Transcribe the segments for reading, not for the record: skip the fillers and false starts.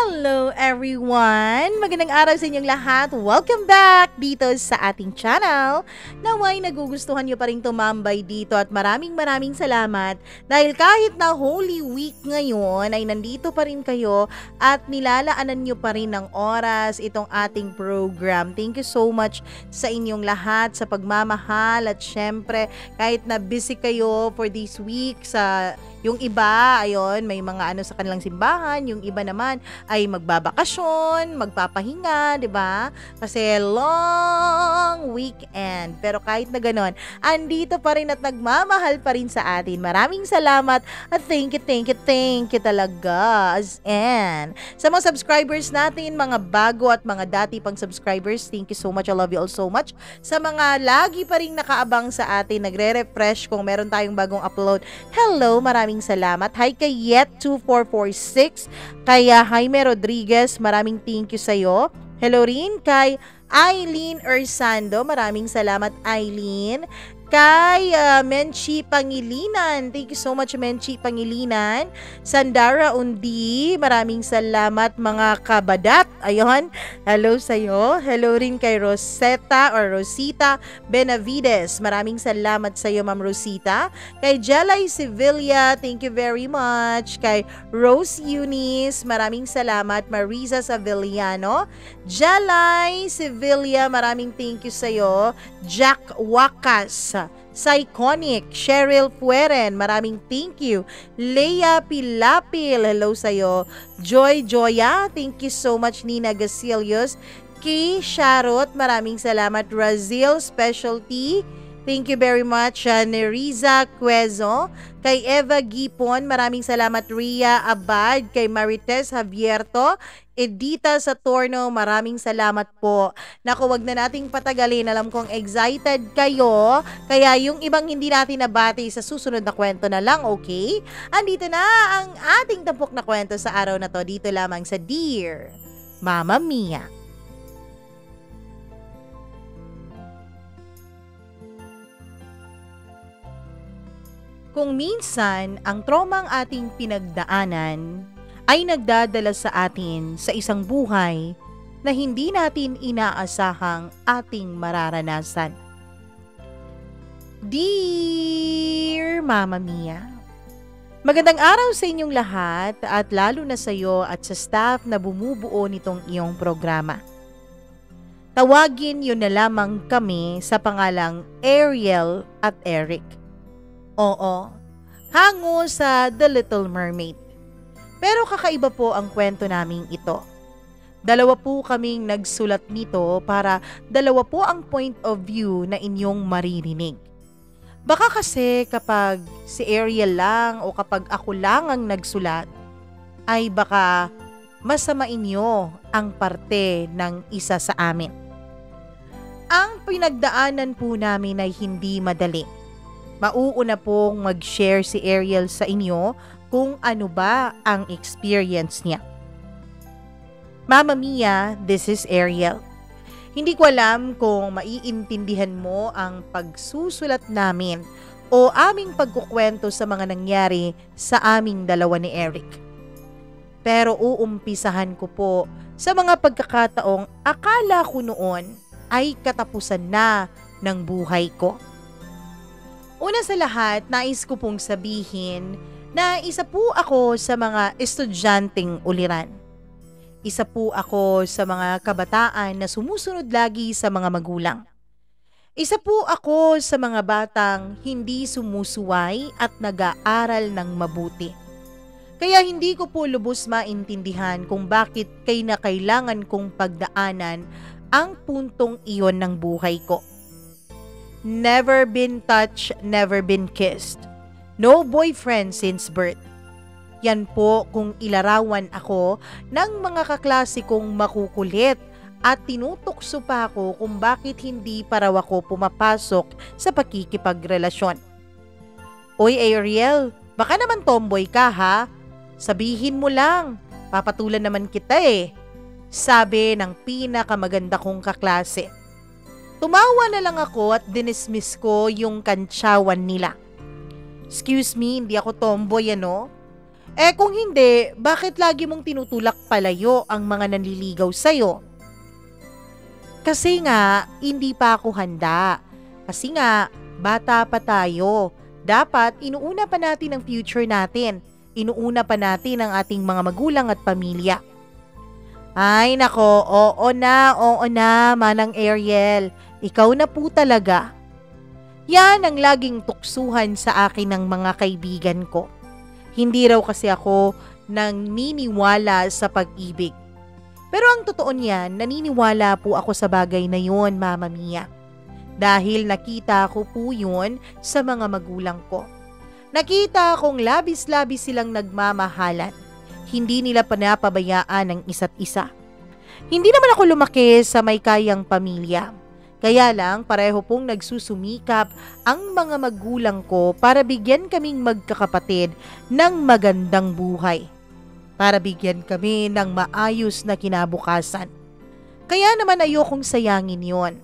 Hello everyone! Magandang araw sa inyong lahat. Welcome back dito sa ating channel. Naway nagugustuhan nyo pa rin tumambay dito at maraming salamat dahil kahit na Holy Week ngayon ay nandito pa rin kayo at nilalaanan nyo pa rin ng oras itong ating program. Thank you so much sa inyong lahat sa pagmamahal at syempre kahit na busy kayo for this week sa yung iba, ayun, may mga sa kanilang simbahan, yung iba naman ay magbabakasyon, magpapahinga, 'di ba? Kasi long weekend. Pero kahit na ganoon, andito pa rin at nagmamahal pa rin sa atin. Maraming salamat at thank you talaga. And sa mga subscribers natin, mga bago at mga dati pang subscribers, thank you so much. I love you all so much. Sa mga lagi pa rin nakaabang sa atin, nagre-refresh kung meron tayong bagong upload. Hello, maraming salamat. Hi kay Yet2446, kay Jaime Rodriguez, maraming thank you sa'yo. Hello rin kay Eileen Ersando, maraming salamat Eileen. Kay Menchi Pangilinan, thank you so much Menchi Pangilinan. Sandara Undi, maraming salamat mga kabadat. Ayun, hello sa'yo. Hello rin kay Rosita Benavides, maraming salamat sa'yo Ma'am Rosita. Kay Jelay Sevilla, thank you very much. Kay Rose Eunice, maraming salamat. Marisa Savillano, Jelay Sevilla, maraming thank you sa'yo. Jack Wakas, Psychonic, Cheryl Fueren, maraming thank you. Leia Pilapil, hello sa'yo. Joya, thank you so much. Nina Gasilios, Kay Sharot, maraming salamat. Razil Specialty, thank you very much. Neriza Quezo, kay Eva Gipon, maraming salamat. Ria Abad, kay Marites Javierto, Edita Saturno, maraming salamat po. Naku, wag na nating patagalin. Alam kong excited kayo. Kaya yung ibang hindi natin nabati sa susunod na kwento na lang, okay? Andito na ang ating tampok na kwento sa araw na to. Dito lamang sa Dear Mama Mia. Kung minsan ang traumang ating pinagdaanan ay nagdadala sa atin sa isang buhay na hindi natin inaasahang ating mararanasan. Dear Mama Mia, magandang araw sa inyong lahat at lalo na sa iyo at sa staff na bumubuo nitong iyong programa. Tawagin niyo na lamang kami sa pangalang Ariel at Eric. Oo, hango sa The Little Mermaid. Pero kakaiba po ang kwento naming ito. Dalawa po kaming nagsulat nito para dalawa po ang point of view na inyong maririnig. Baka kasi kapag si Ariel lang o kapag ako lang ang nagsulat, ay baka masamain niyo ang parte ng isa sa amin. Ang pinagdaanan po namin ay hindi madali. Mauuna pong mag-share si Ariel sa inyo kung ano ba ang experience niya. Mama Mia, this is Ariel. Hindi ko alam kung maiintindihan mo ang pagsusulat namin o aming pagkukwento sa mga nangyari sa aming dalawa ni Eric. Pero uumpisahan ko po sa mga pagkakataong akala ko noon ay katapusan na ng buhay ko. Una sa lahat, nais ko pong sabihin na isa po ako sa mga estudyanteng uliran. Isa po ako sa mga kabataan na sumusunod lagi sa mga magulang. Isa po ako sa mga batang hindi sumusuway at nag-aaral ng mabuti. Kaya hindi ko po lubos maintindihan kung bakit kailangan kong pagdaanan ang puntong iyon ng buhay ko. Never been touched, never been kissed. No boyfriend since birth. Yan po kung ilarawan ako ng mga kaklase kong makukulit at tinutokso pa ako kung bakit hindi pa raw ako pumapasok sa pakikipagrelasyon. Oy Ariel, baka naman tomboy ka ha? Sabihin mo lang, papatulan naman kita eh. Sabi ng pinakamaganda kong kaklase. Tumawa na lang ako at dinismiss ko yung kantsawan nila. Excuse me, hindi ako tomboy ano? Kung hindi, bakit lagi mong tinutulak palayo ang mga nanliligaw sa'yo? Kasi nga, hindi pa ako handa. Kasi nga, bata pa tayo. Dapat inuuna pa natin ang future natin. Inuuna pa natin ang ating mga magulang at pamilya. Ay nako, oo na, Manang Ariel. Ikaw na po talaga. Yan ang laging tuksuhan sa akin ng mga kaibigan ko. Hindi raw kasi ako naniniwala sa pag-ibig. Pero ang totoo niyan, naniniwala po ako sa bagay na yon, Mama Mia. Dahil nakita ko po yun sa mga magulang ko. Nakita kong labis-labis silang nagmamahalan. Hindi nila panapabayaan ang isa't isa. Hindi naman ako lumaki sa may kayang pamilya. Kaya lang pareho pong nagsusumikap ang mga magulang ko para bigyan kaming magkakapatid ng magandang buhay. Para bigyan kami ng maayos na kinabukasan. Kaya naman ayokong sayangin yon.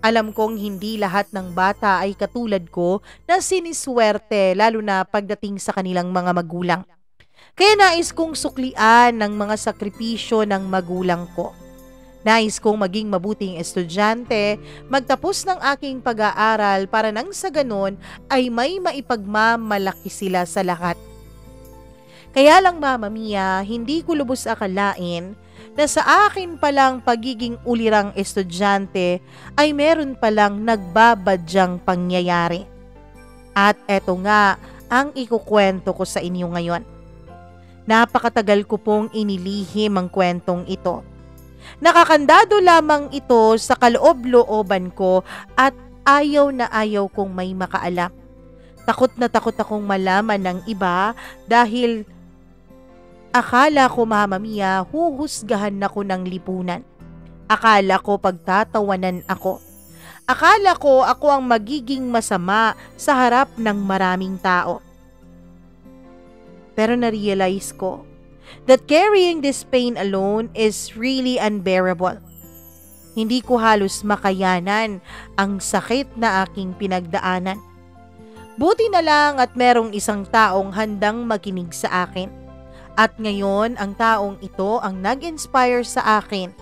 Alam kong hindi lahat ng bata ay katulad ko na siniswerte lalo na pagdating sa kanilang mga magulang. Kaya nais kong suklian ng mga sakripisyo ng magulang ko. Nais kong maging mabuting estudyante, magtapos ng aking pag-aaral para nang sa ganon ay may maipagmamalaki sila sa lahat. Kaya lang Mama Mia, hindi ko lubos akalain na sa akin palang pagiging ulirang estudyante ay meron palang nagbabadyang pangyayari. At eto nga ang ikukwento ko sa inyo ngayon. Napakatagal ko pong inilihim ang kwentong ito. Nakakandado lamang ito sa kaloob-looban ko at ayaw na ayaw kong may makaalam. Takot na takot akong malaman ng iba dahil akala ko Mama Mia, huhusgahan ako ng lipunan. Akala ko pagtatawanan ako. Akala ko ako ang magiging masama sa harap ng maraming tao. Pero na-realize ko that carrying this pain alone is really unbearable. Hindi ko halos makayanan ang sakit na aking pinagdaanan. Buti na lang at merong isang taong handang makinig sa akin. At ngayon, ang taong ito ang nag-inspire sa akin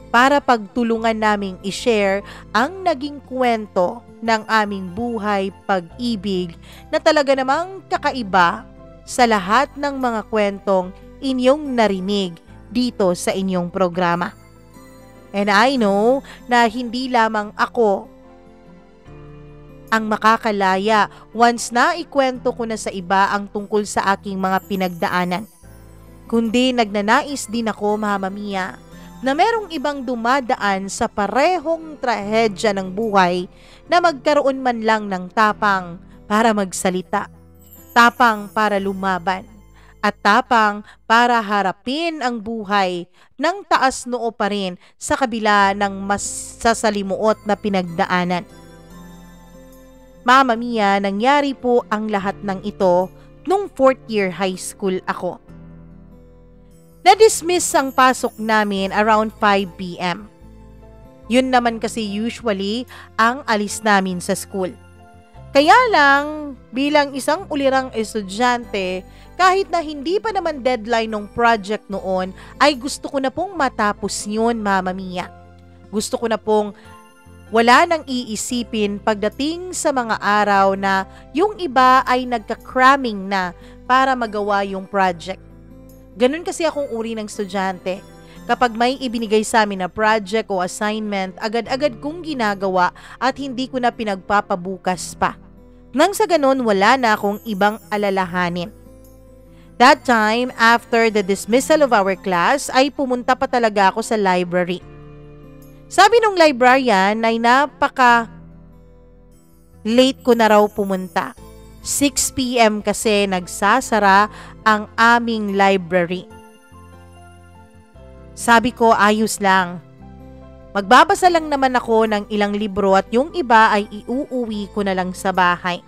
para pagtulungan naming i-share ang naging kwento ng aming buhay pag-ibig na talaga namang kakaiba sa lahat ng mga kwentong inyong narinig dito sa inyong programa. And I know na hindi lamang ako ang makakalaya once na ikwento ko na sa iba ang tungkol sa aking mga pinagdaanan. Kundi nagnanais din ako, Mama Mia, na merong ibang dumadaan sa parehong trahedya ng buhay na magkaroon man lang ng tapang para magsalita, tapang para lumaban, at tapang para harapin ang buhay ng taas noo pa rin sa kabila ng mas sasalimuot na pinagdaanan. Mama Mia, nangyari po ang lahat ng ito nung 4th year high school ako. Na-dismiss ang pasok namin around 5 p.m. Yun naman kasi usually ang alis namin sa school. Kaya lang, bilang isang ulirang estudyante, kahit na hindi pa naman deadline ng project noon, ay gusto ko na pong matapos yun, Mama Mia. Gusto ko na pong wala nang iisipin pagdating sa mga araw na yung iba ay nagka-cramming na para magawa yung project. Ganun kasi akong uri ng estudyante. Kapag may ibinigay sa amin na project o assignment, agad-agad kong ginagawa at hindi ko na pinagpapabukas pa. Nang sa ganun, wala na akong ibang alalahanin. That time, after the dismissal of our class, ay pumunta pa talaga ako sa library. Sabi nung librarian ay late ko na raw pumunta. 6 p.m. kasi nagsasara ang aming library. Sabi ko, ayos lang. Magbabasa lang naman ako ng ilang libro at yung iba ay iuuwi ko na lang sa bahay.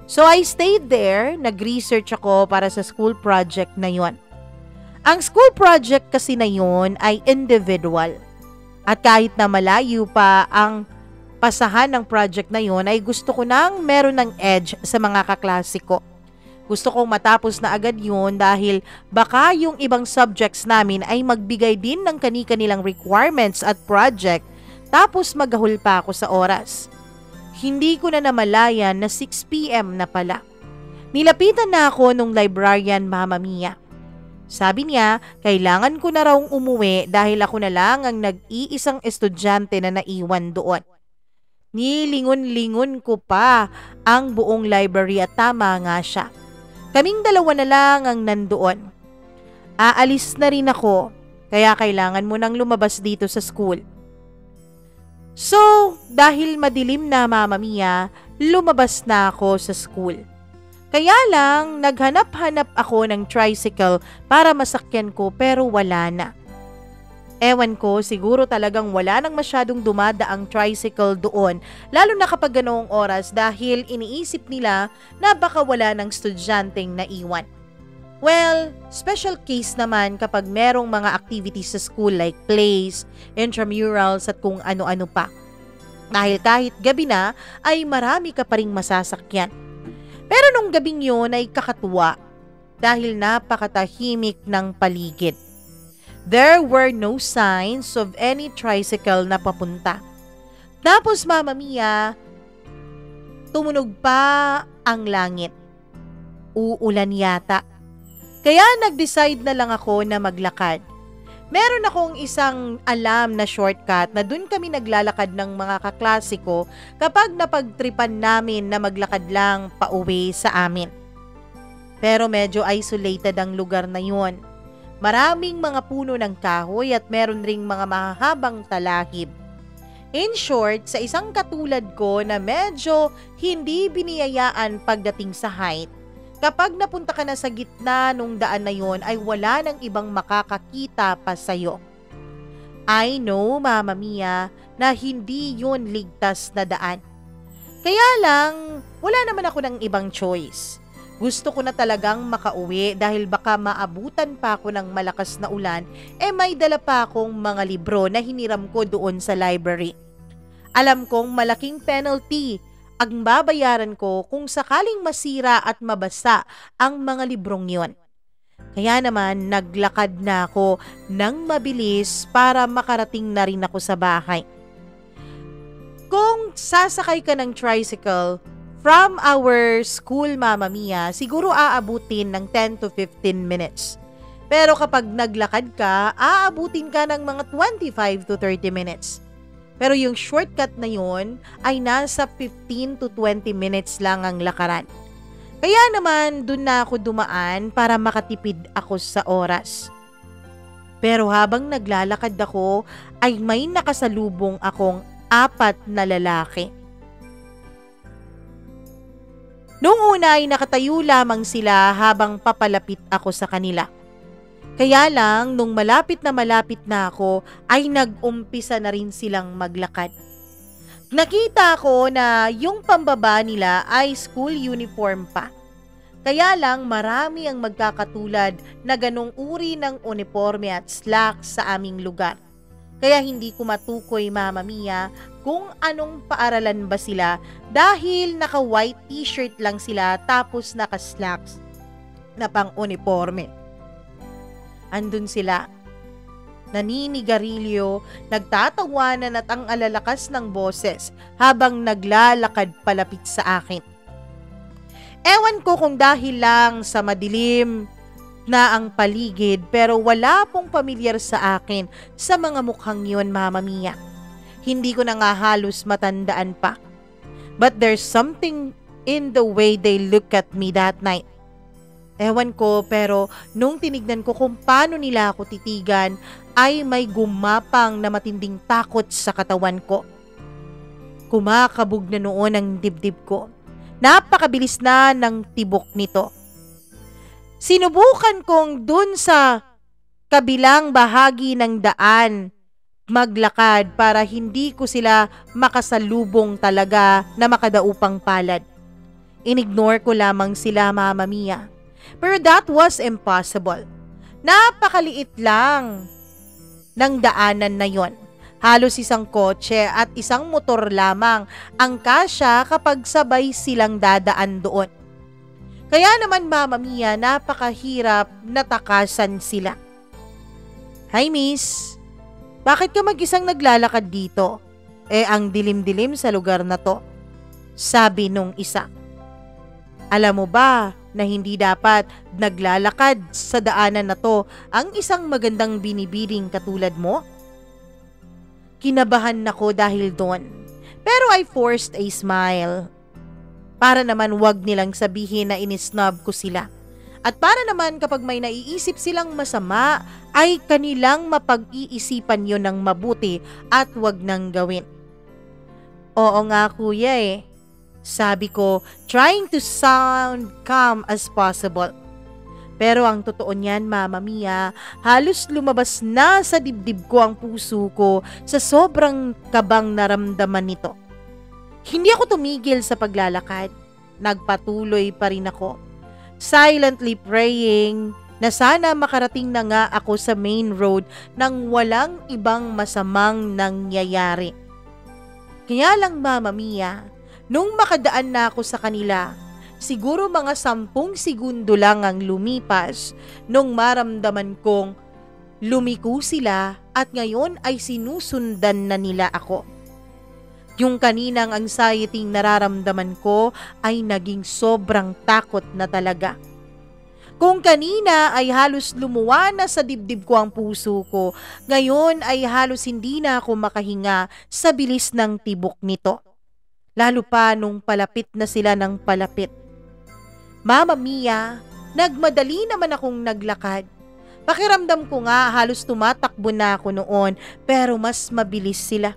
So I stayed there, nag-research ako para sa school project na yon. Ang school project kasi na yon ay individual. At kahit na malayo pa ang pasahan ng project na yon, ay gusto ko nang meron ng edge sa mga kaklase ko. Gusto kong matapos na agad yun dahil baka yung ibang subjects namin ay magbigay din ng kani-kanilang requirements at project tapos magahol pa ako sa oras. Hindi ko na namalayan na 6 p.m. na pala. Nilapitan na ako nung librarian Mama Mia. Sabi niya, kailangan ko na raw umuwi dahil ako na lang ang nag-iisang estudyante na naiwan doon. Nilingon-lingon ko pa ang buong library at tama nga siya. Kaming dalawa na lang ang nandoon. Aalis na rin ako, kaya kailangan mo nang lumabas dito sa school. So, dahil madilim na Mama Mia, lumabas na ako sa school. Kaya lang, naghanap-hanap ako ng tricycle para masakyan ko pero wala na. Ewan ko, siguro talagang wala nang masyadong dumadaang tricycle doon, lalo na kapag ganoong oras dahil iniisip nila na baka wala ng estudyanteng naiwan. Well, special case naman kapag merong mga activities sa school like plays, intramurals at kung ano-ano pa. Dahil kahit gabi na, ay marami ka pa ring masasakyan. Pero nung gabing yun ay kakatuwa dahil napakatahimik ng paligid. There were no signs of any tricycle na papunta. Tapos Mama Mia, tumunog pa ang langit. Uulan yata. Kaya nag-decide na lang ako na maglakad. Meron akong isang alam na shortcut na dun kami naglalakad ng mga kaklase ko kapag napagtripan namin na maglakad lang pauwi sa amin. Pero medyo isolated ang lugar na yun. Maraming mga puno ng kahoy at meron ring mga mahahabang talahib. In short, sa isang katulad ko na medyo hindi biniyayaan pagdating sa height, kapag napunta ka na sa gitna nung daan na yon ay wala nang ibang makakakita pa sa'yo. I know, Mama Mia, na hindi yun ligtas na daan. Kaya lang, wala naman ako ng ibang choice. Gusto ko na talagang makauwi dahil baka maabutan pa ako ng malakas na ulan, may dala pa akong mga libro na hiniram ko doon sa library. Alam kong malaking penalty ang babayaran ko kung sakaling masira at mabasa ang mga librong yon. Kaya naman naglakad na ako ng mabilis para makarating na rin ako sa bahay. Kung sasakay ka ng tricycle from our school Mama Mia, siguro aabutin ng 10 to 15 minutes. Pero kapag naglakad ka, aabutin ka ng mga 25 to 30 minutes. Pero yung shortcut na yun ay nasa 15 to 20 minutes lang ang lakaran. Kaya naman dun na ako dumaan para makatipid ako sa oras. Pero habang naglalakad ako ay may nakasalubong akong 4 na lalaki. Noong una ay nakatayo lamang sila habang papalapit ako sa kanila. Kaya lang, nung malapit na ako, ay nag-umpisa na rin silang maglakad. Nakita ko na yung pambaba nila ay school uniform pa. Kaya lang, marami ang magkakatulad na ganong uri ng uniforme at slacks sa aming lugar. Kaya hindi ko matukoy, Mama Mia, kung anong paaralan ba sila dahil naka-white t-shirt lang sila tapos naka-slacks na pang-uniforme. Andun sila, naninigarilyo, nagtatawanan at ang alalakas ng boses habang naglalakad palapit sa akin. Ewan ko kung dahil lang sa madilim na ang paligid pero wala pong pamilyar sa akin sa mga mukhang yun, Mama Mia. Hindi ko na nga halos matandaan pa. But there's something in the way they look at me that night. Ewan ko pero nung tinignan ko kung paano nila ako titigan ay may gumapang na matinding takot sa katawan ko. Kumakabog na noon ang dibdib ko. Napakabilis na ng tibok nito. Sinubukan kong dun sa kabilang bahagi ng daan maglakad para hindi ko sila makasalubong talaga na makadaupang palad. Inignore ko lamang sila, Mama Mia. Pero that was impossible. Napakaliit lang ng daanan na yon. Halos isang kotse at isang motor lamang ang kasya kapag sabay silang dadaan doon. Kaya naman Mama Mia, napakahirap natakasan sila. "Hi Miss, bakit ka mag-isang naglalakad dito? Ang dilim-dilim sa lugar na to," sabi nung isa. "Alam mo ba na hindi dapat naglalakad sa daanan na to ang isang magandang binibining katulad mo?" Kinabahan ako dahil doon, pero I forced a smile. Para naman wag nilang sabihin na inisnob ko sila. At para naman kapag may naiisip silang masama, ay kanilang mapag-iisipan yon ng mabuti at wag nang gawin. "Oo nga kuya sabi ko, trying to sound calm as possible. Pero ang totoo niyan Mama Mia, halos lumabas na sa dibdib ko ang puso ko sa sobrang kabang naramdaman nito. Hindi ako tumigil sa paglalakad. Nagpatuloy pa rin ako, silently praying na sana makarating na nga ako sa main road nang walang ibang masamang nangyayari. Kaya lang Mama Mia, nung makadaan na ako sa kanila, siguro mga 10 segundo lang ang lumipas nung maramdaman kong lumiko sila at ngayon ay sinusundan na nila ako. Yung kaninang anxiety nararamdaman ko ay naging sobrang takot na talaga. Kung kanina ay halos lumuwa na sa dibdib ko ang puso ko, ngayon ay halos hindi na ako makahinga sa bilis ng tibok nito. Lalo pa nung palapit na sila ng palapit. Mama Mia, nagmadali naman akong naglakad. Pakiramdam ko nga halos tumatakbo na ako noon pero mas mabilis sila.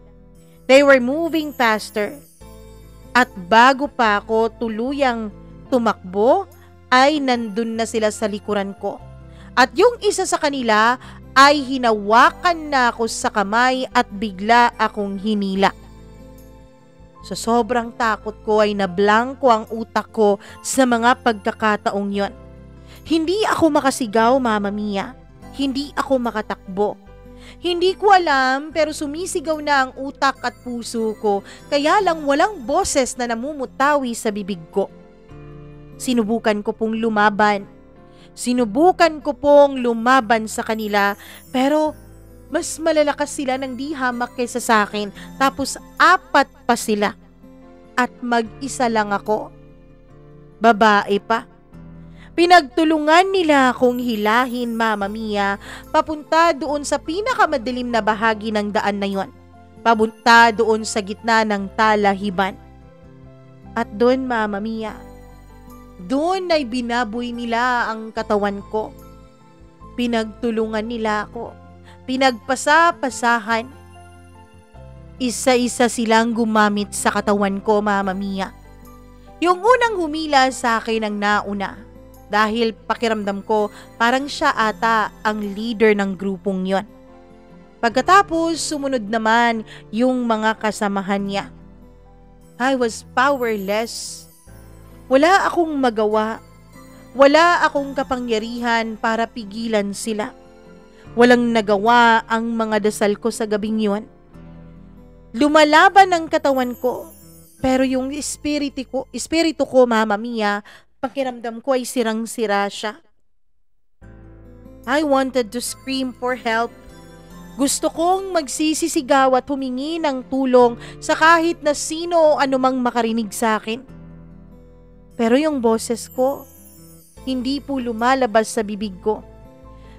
They were moving faster. At bago pa ako tuluyang tumakbo, ay nandun na sila sa likuran ko. At yung isa sa kanila ay hinawakan na ako sa kamay at bigla akong hinila. Sa sobrang takot ko ay nablangko ang utak ko sa mga pagkakataong yon. Hindi ako makasigaw Mama Mia. Hindi ako makatakbo. Hindi ko alam pero sumisigaw na ang utak at puso ko kaya lang walang boses na namumutawi sa bibig ko. Sinubukan ko pong lumaban. Sinubukan ko pong lumaban sa kanila pero mas malalakas sila ng di hamak kaysa sa akin tapos 4 pa sila at mag-isa lang ako. Babae pa. Pinagtulungan nila akong hilahin Mama Mia papunta doon sa pinakamadilim na bahagi ng daan na yon. Papunta doon sa gitna ng talahiban. At doon Mama Mia, doon ay binaboy nila ang katawan ko. Pinagtulungan nila ako. Pinagpasa-pasahan. Isa-isa silang gumamit sa katawan ko Mama Mia. Yung unang humila sa akin ang nauna. Dahil pakiramdam ko parang siya ata ang leader ng grupong yon. Pagkatapos sumunod naman yung mga kasamahan niya. I was powerless. Wala akong magawa. Wala akong kapangyarihan para pigilan sila. Walang nagawa ang mga dasal ko sa gabing yon. Lumalaban ang katawan ko. Pero yung espiritu ko Mama Mia, pakiramdam ko ay sirang-sira siya. I wanted to scream for help. Gusto kong magsisisigaw at humingi ng tulong sa kahit na sino o anumang makarinig sa akin. Pero yung boses ko, hindi po lumalabas sa bibig ko.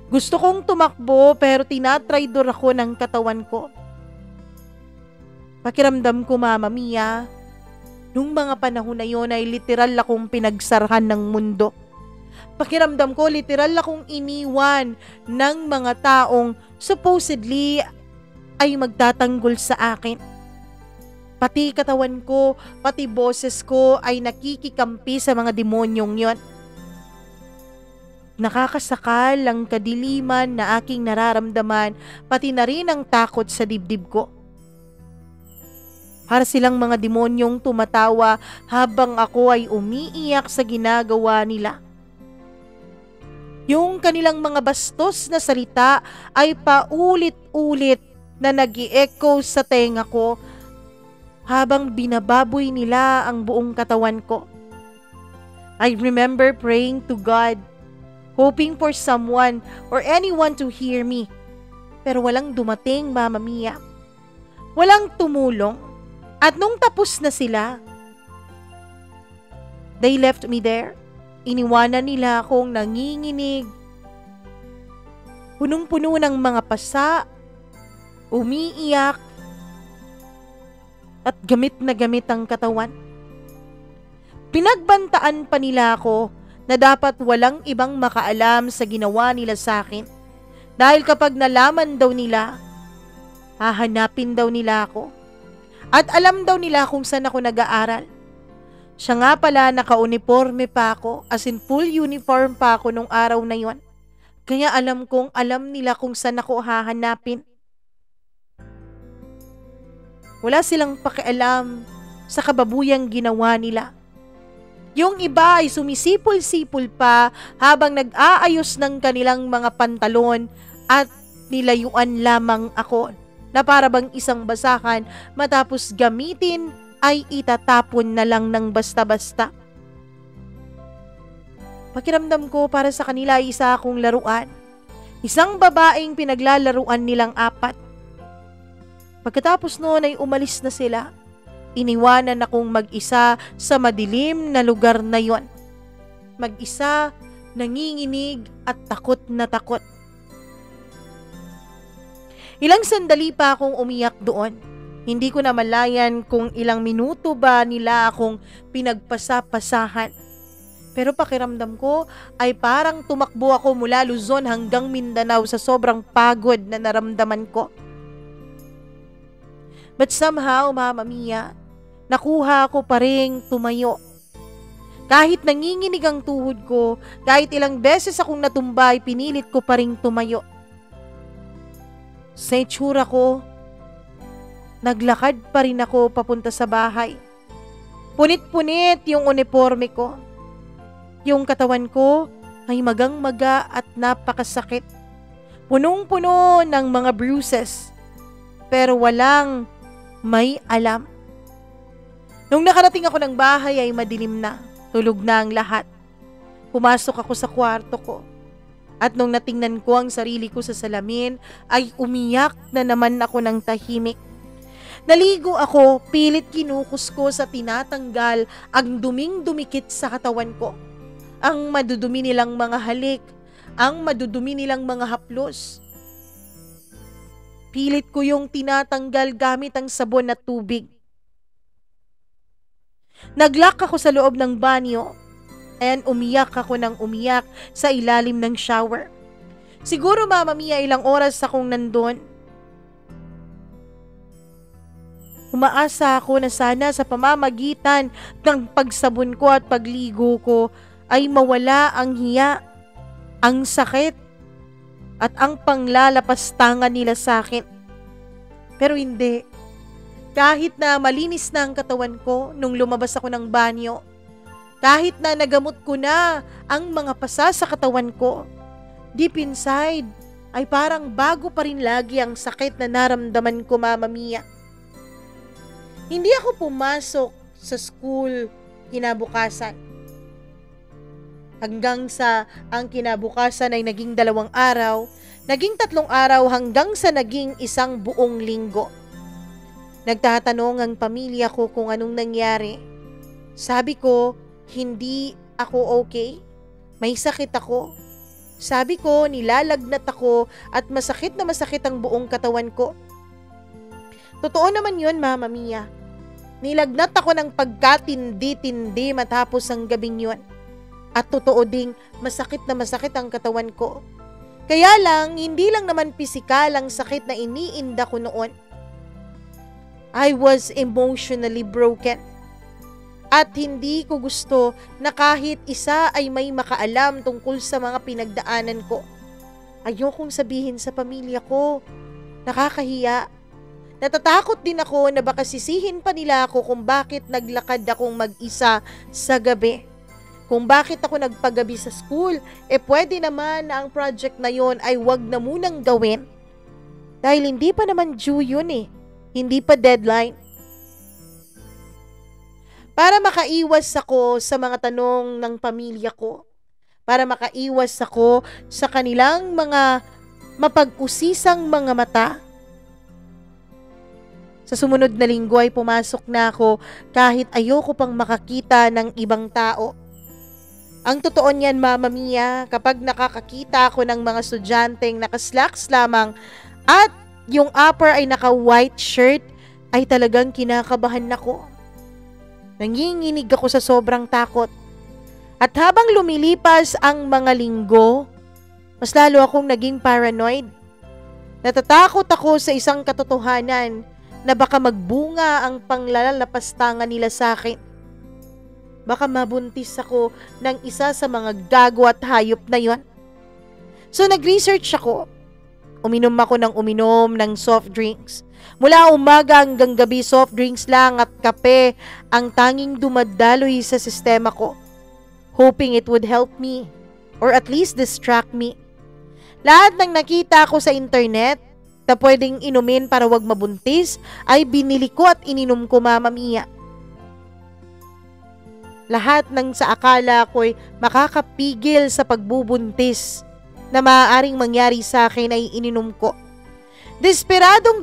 Gusto kong tumakbo pero tinatraydor ako ng katawan ko. Pakiramdam ko Mama Mia, nung mga panahon na yon ay literal akong pinagsarahan ng mundo. Pakiramdam ko literal akong iniwan ng mga taong supposedly ay magtatanggol sa akin. Pati katawan ko, pati boses ko ay nakikikampi sa mga demonyong yon. Nakakasakal ang kadiliman na aking nararamdaman, pati na rin ang takot sa dibdib ko. Para silang mga demonyong tumatawa habang ako ay umiiyak sa ginagawa nila. Yung kanilang mga bastos na salita ay paulit-ulit na nag-i-echo sa tenga ko habang binababoy nila ang buong katawan ko. I remember praying to God, hoping for someone or anyone to hear me. Pero walang dumating, Mama Mia. Walang tumulong. At nung tapos na sila, they left me there. Iniwanan nila akong nanginginig. Punong-puno ng mga pasa, umiiyak, at gamit na gamit ang katawan. Pinagbantaan pa nila ako na dapat walang ibang makaalam sa ginawa nila sa akin. Dahil kapag nalaman daw nila, hahanapin daw nila ako. At alam daw nila kung saan ako nag-aaral. Siya nga pala, naka-uniforme pa ako, as in full uniform pa ako nung araw na yon. Kaya alam nila kung saan ako hahanapin. Wala silang pakialam sa kababuyang ginawa nila. Yung iba ay sumisipol-sipol pa habang nag-aayos ng kanilang mga pantalon at nilayuan lamang ako na para bang isang basahan matapos gamitin ay itatapon na lang ng basta-basta. Pakiramdam ko para sa kanila ay isa akong laruan. Isang babaeng pinaglalaruan nilang apat. Pagkatapos noon ay umalis na sila. Iniwanan akong mag-isa sa madilim na lugar na yon. Mag-isa, nanginginig at takot na takot. Ilang sandali pa akong umiyak doon. Hindi ko na malayan kung ilang minuto ba nila akong pinagpasapasahan. Pero pakiramdam ko ay parang tumakbo ako mula Luzon hanggang Mindanao sa sobrang pagod na naramdaman ko. But somehow, Mama Mia, nakuha ko pa ring tumayo. Kahit nanginginig ang tuhod ko, kahit ilang beses akong natumbay, pinilit ko pa ring tumayo. Sa itsura ko, naglakad pa rin ako papunta sa bahay. Punit-punit yung uniforme ko. Yung katawan ko ay magang-maga at napakasakit. Punong-puno ng mga bruises. Pero walang may alam. Nung nakarating ako ng bahay ay madilim na. Tulog na ang lahat. Pumasok ako sa kwarto ko. At nung natingnan ko ang sarili ko sa salamin, ay umiyak na naman ako ng tahimik. Naligo ako, pilit kinukus ko sa tinatanggal ang duming dumikit sa katawan ko. Ang madudumi nilang mga halik, ang madudumi nilang mga haplos. Pilit ko yung tinatanggal gamit ang sabon at tubig. Naglock ako sa loob ng banyo and umiyak ako ng umiyak sa ilalim ng shower. Siguro, Mama Mia, ilang oras akong nandun. Umaasa ako na sana sa pamamagitan ng pagsabon ko at pagligo ko ay mawala ang hiya, ang sakit, at ang panglalapastangan nila sa akin. Pero hindi. Kahit na malinis na ang katawan ko nung lumabas ako ng banyo, kahit na nagamot ko na ang mga pasa sa katawan ko, deep inside ay parang bago pa rin lagi ang sakit na naramdaman ko, Mama Mia. Hindi ako pumasok sa school kinabukasan. Hanggang sa ang kinabukasan ay naging 2 araw, naging 3 araw hanggang sa naging 1 buong linggo. Nagtatanong ang pamilya ko kung anong nangyari. Sabi ko, hindi ako okay. May sakit ako. Sabi ko, nilalagnat ako at masakit na masakit ang buong katawan ko. Totoo naman yun, Mama Mia. Nilagnat ako ng pagkatindi-tindi matapos ang gabing yun. At totoo ding masakit na masakit ang katawan ko. Kaya lang, hindi lang naman pisikal ang sakit na iniinda ko noon. I was emotionally broken. At hindi ko gusto na kahit isa ay may makaalam tungkol sa mga pinagdaanan ko. Ayokong sabihin sa pamilya ko. Nakakahiya. Natatakot din ako na baka sisihin pa nila ako kung bakit naglakad akong mag-isa sa gabi. Kung bakit ako nagpagabi sa school, pwede naman na ang project na yon ay wag na munang gawin. Dahil hindi pa naman due yun eh. Hindi pa deadline. para makaiwas ako sa mga tanong ng pamilya ko, para makaiwas ako sa kanilang mga mapag-usisang mga mata. Sa sumunod na linggo ay pumasok na ako kahit ayoko pang makakita ng ibang tao. Ang totoo niyan, Mama Mia, kapag nakakakita ako ng mga estudyanteng nakaslacks lamang at yung upper ay naka-white shirt, ay talagang kinakabahan ako. Nanginginig ako sa sobrang takot. At habang lumilipas ang mga linggo, mas lalo akong naging paranoid. Natatakot ako sa isang katotohanan na baka magbunga ang panglalapastangan nila sa akin. Baka mabuntis ako ng isa sa mga gago at hayop na yon. So nag-research ako. Uminom ako ng uminom ng soft drinks. Mula umaga hanggang gabi, soft drinks lang at kape ang tanging dumadaloy sa sistema ko. Hoping it would help me or at least distract me. Lahat ng nakita ko sa internet na pwedeng inumin para wag mabuntis ay binili ko at ininom ko, Mama Mia. Lahat ng sa akala ko'y makakapigil sa pagbubuntis na maaaring mangyari sa akin ay ininom ko. Desperado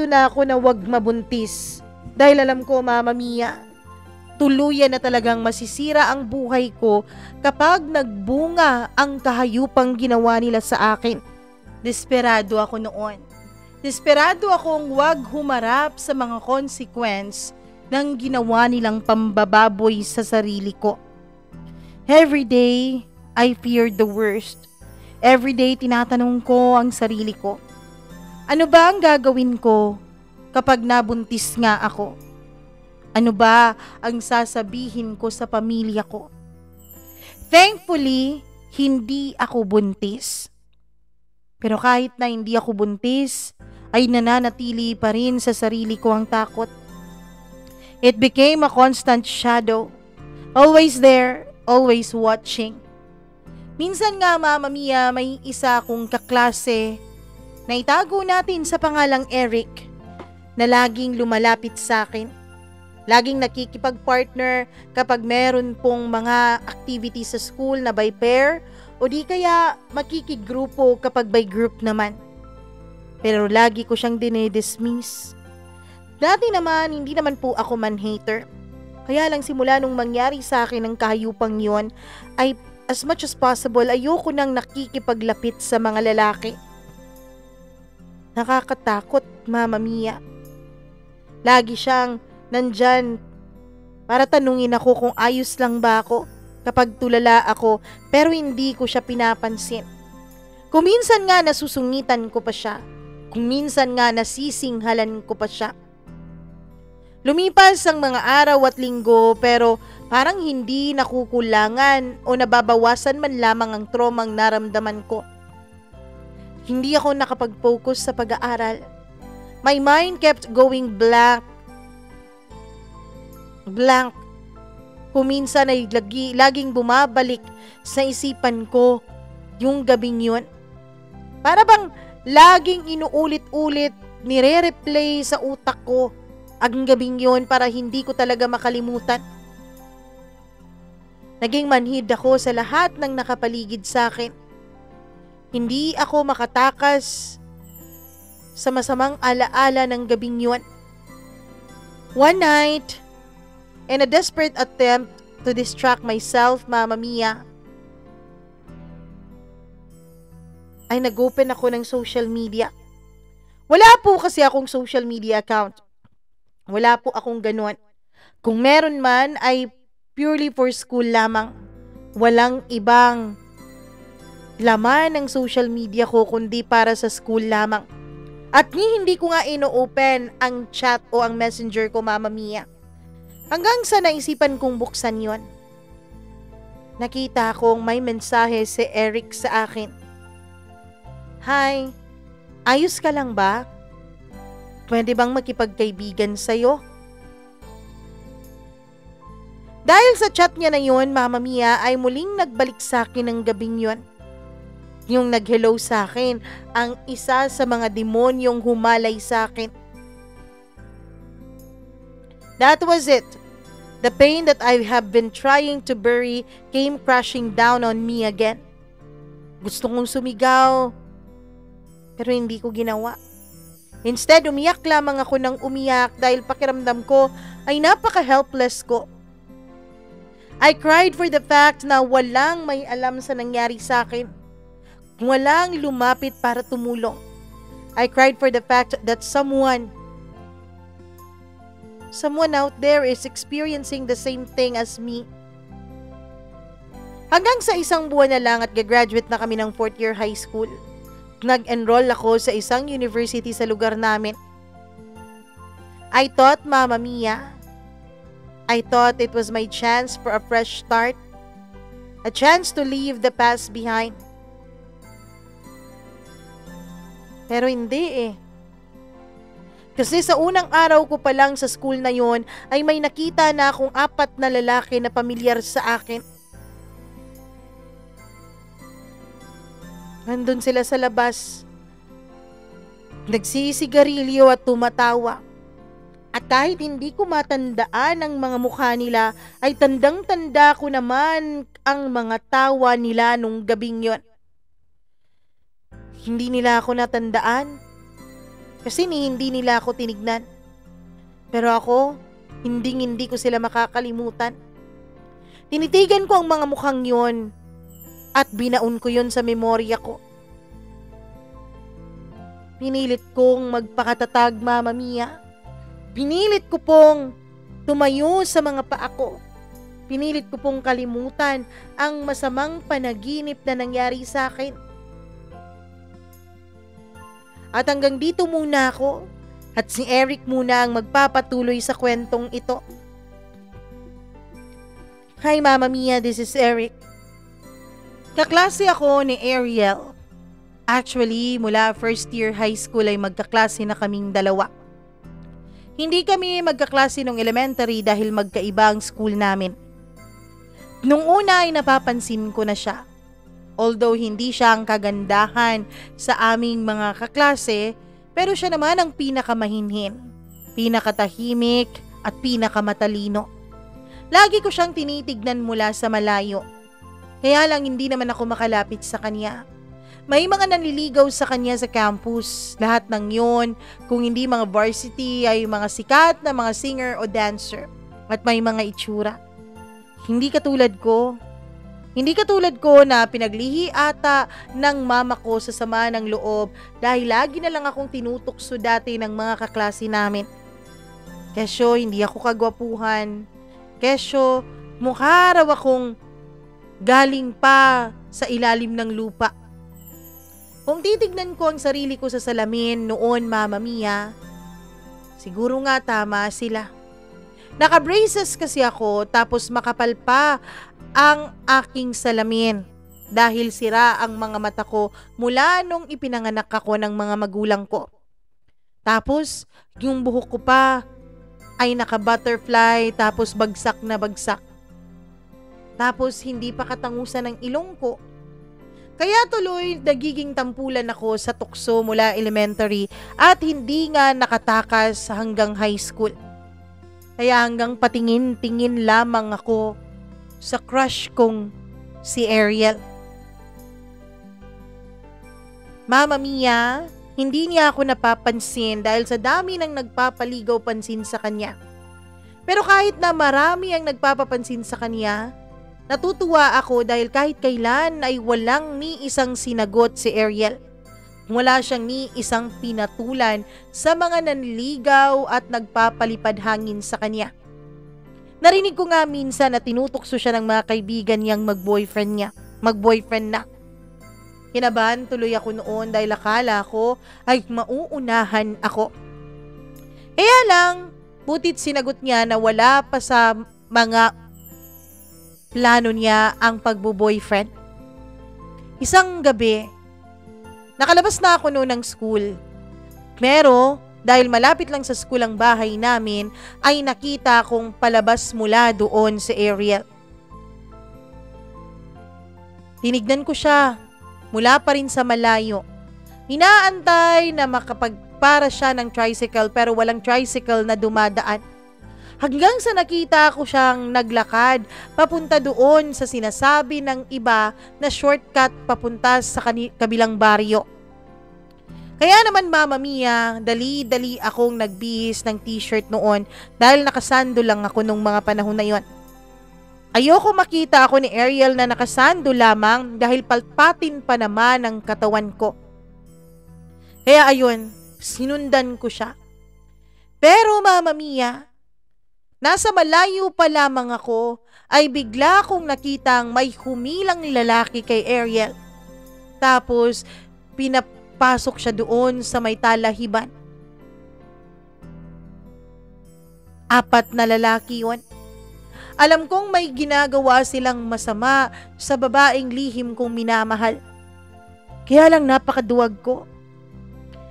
na ako na wag mabuntis dahil alam ko, Mama Mia, tuluyan na talagang masisira ang buhay ko kapag nagbunga ang kahayupang ginawa nila sa akin. Desperado ako noon. Desperado akong wag humarap sa mga consequence ng ginawa nilang pambababoy sa sarili ko. Every day, I feared the worst. Every day, tinatanong ko ang sarili ko, ano ba ang gagawin ko kapag nabuntis nga ako? Ano ba ang sasabihin ko sa pamilya ko? Thankfully, hindi ako buntis. Pero kahit na hindi ako buntis, ay nananatili pa rin sa sarili ko ang takot. It became a constant shadow. Always there, always watching. Minsan nga, Mama Mia, may isa akong kaklase na itago natin sa pangalang Eric na laging lumalapit sa akin. Laging nakikipag-partner kapag meron pong mga activity sa school na by pair o di kaya makikigrupo kapag by group naman. Pero lagi ko siyang dinidismiss. Dati naman, hindi naman po ako man-hater. Kaya lang simula nung mangyari sa akin ang kahayupang yon, ay as much as possible, ayoko nang nakikipaglapit sa mga lalaki. Nakakatakot, Mama Mia. Lagi siyang nandyan para tanungin ako kung ayos lang ba ako kapag tulala ako, pero hindi ko siya pinapansin. Kung minsan nga nasusungitan ko pa siya, kung minsan nga nasisinghalan ko pa siya. Lumipas ang mga araw at linggo pero parang hindi nakukulangan o nababawasan man lamang ang traumang naramdaman ko. Hindi ako nakapag-focus sa pag-aaral. My mind kept going blank. Kung minsan ay laging bumabalik sa isipan ko yung gabing yun. Para bang laging inuulit-ulit, nire-replay sa utak ko ang gabing yun para hindi ko talaga makalimutan. Naging manhid ako sa lahat ng nakapaligid sa akin. Hindi ako makatakas sa masamang alaala ng gabing yun. One night, in a desperate attempt to distract myself, Mama Mia, ay nag-open ako ng social media. Wala po kasi akong social media account. Wala po akong ganun. Kung meron man ay purely for school lamang. Walang ibang laman ng social media ko kundi para sa school lamang. At hindi ko nga ino-open ang chat o ang messenger ko, Mama Mia. Hanggang sa naisipan kong buksan yon. Nakita kong may mensahe si Eric sa akin. Hi, ayos ka lang ba? Pwede bang makipagkaibigan sa'yo? Dahil sa chat niya na yun, Mama Mia, ay muling nagbalik sa akin ng gabing yun. Yung nag-hello sa akin, ang isa sa mga demonyong humalay sa akin. That was it. The pain that I have been trying to bury came crashing down on me again. Gusto kong sumigaw, pero hindi ko ginawa. Instead, umiyak lamang ako ng umiyak dahil pakiramdam ko ay napaka-helpless ko. I cried for the fact na walang may alam sa nangyari sa akin. Walang lumapit para tumulong. I cried for the fact that someone out there is experiencing the same thing as me. Hanggang sa isang buwan na lang at gagraduate na kami ng 4th year high school. Nag-enroll ako sa isang university sa lugar namin. I thought, Mama Mia, I thought it was my chance for a fresh start. A chance to leave the past behind. Pero hindi eh. Kasi sa unang araw ko pa lang sa school na yon ay may nakita na akong 4 na lalaki na pamilyar sa akin. Nandun sila sa labas. Nagsisigarilyo at tumatawa. At kahit hindi ko matandaan ang mga mukha nila, ay tandang-tanda ko naman ang mga tawa nila nung gabing yon. Hindi nila ako natandaan. Kasi hindi nila ako tinignan. Pero ako, hindi ko sila makakalimutan. Tinitigan ko ang mga mukhang yon at binaon ko yon sa memorya ko. Pinilit kong magpakatatag, Mama Mia. Pinilit ko pong tumayo sa mga paa ko. Pinilit ko pong kalimutan ang masamang panaginip na nangyari sa akin. At hanggang dito muna ako at si Eric muna ang magpapatuloy sa kwentong ito. Hi Mama Mia, this is Eric. Kaklase ako ni Ariel. Actually, mula 1st year high school ay magkaklase na kaming dalawa. Hindi kami magkaklase nung elementary dahil magkaiba ang school namin. Nung una ay napapansin ko na siya. Although hindi siya ang kagandahan sa aming mga kaklase, pero siya naman ang pinakamahinhin, pinakatahimik at pinakamatalino. Lagi ko siyang tinitignan mula sa malayo. Kaya lang hindi naman ako makalapit sa kanya. May mga nanliligaw sa kanya sa campus. Lahat ng yun, kung hindi mga varsity, ay mga sikat na mga singer o dancer. At may mga itsura. Hindi katulad ko. Hindi katulad ko na pinaglihi ata ng mama ko sa sama ng loob dahil lagi na lang akong tinutukso dati ng mga kaklase namin. Kesyo, hindi ako kagwapuhan. Kesyo, mukha raw akong galing pa sa ilalim ng lupa. Kung titignan ko ang sarili ko sa salamin noon, Mama Mia, siguro nga tama sila. Naka-braces kasi ako tapos makapal pa ang aking salamin dahil sira ang mga mata ko mula nung ipinanganak ako ng mga magulang ko. Tapos yung buhok ko pa ay naka-butterfly tapos bagsak na bagsak. Tapos hindi pa katangusan ng ilong ko. Kaya tuloy nagiging tampulan ako sa tukso mula elementary at hindi nga nakatakas hanggang high school. Kaya hanggang patingin-tingin lamang ako sa crush kong si Ariel. Mama Mia, hindi niya ako napapansin dahil sa dami ng nagpapaligaw pansin sa kanya. Pero kahit na marami ang nagpapapansin sa kanya, natutuwa ako dahil kahit kailan ay walang ni isang sinagot si Ariel. Wala siyang ni isang pinatulan sa mga nanligaw at nagpapalipad hangin sa kanya. Narinig ko nga minsan na tinutukso siya ng mga kaibigan niyang magboyfriend na. Kinabahan tuloy ako noon dahil akala ko ay mauunahan ako. Kaya lang, butit sinagot niya na wala pa sa mga plano niya ang pagbo-boyfriend. Isang gabi, nakalabas na ako noon ng school. Pero dahil malapit lang sa school ang bahay namin, ay nakita kong palabas mula doon si Ariel. Tinignan ko siya mula pa rin sa malayo. Inaantay na makapagpara siya ng tricycle pero walang tricycle na dumadaan. Hanggang sa nakita ko siyang naglakad papunta doon sa sinasabi ng iba na shortcut papunta sa kabilang baryo. Kaya naman Mama Mia, dali-dali akong nagbihis ng t-shirt noon dahil nakasando lang ako nung mga panahon na yon. Ayoko makita ako ni Ariel na nakasando lamang dahil palpatin pa naman ang katawan ko. Kaya ayun, sinundan ko siya. Pero Mama Mia, nasa malayo pa lamang ako ay bigla kong nakitang may humilang lalaki kay Ariel. Tapos pinapasok siya doon sa may talahiban. 4 na lalaki yun. Alam kong may ginagawa silang masama sa babaeng lihim kong minamahal. Kaya lang napakaduwag ko.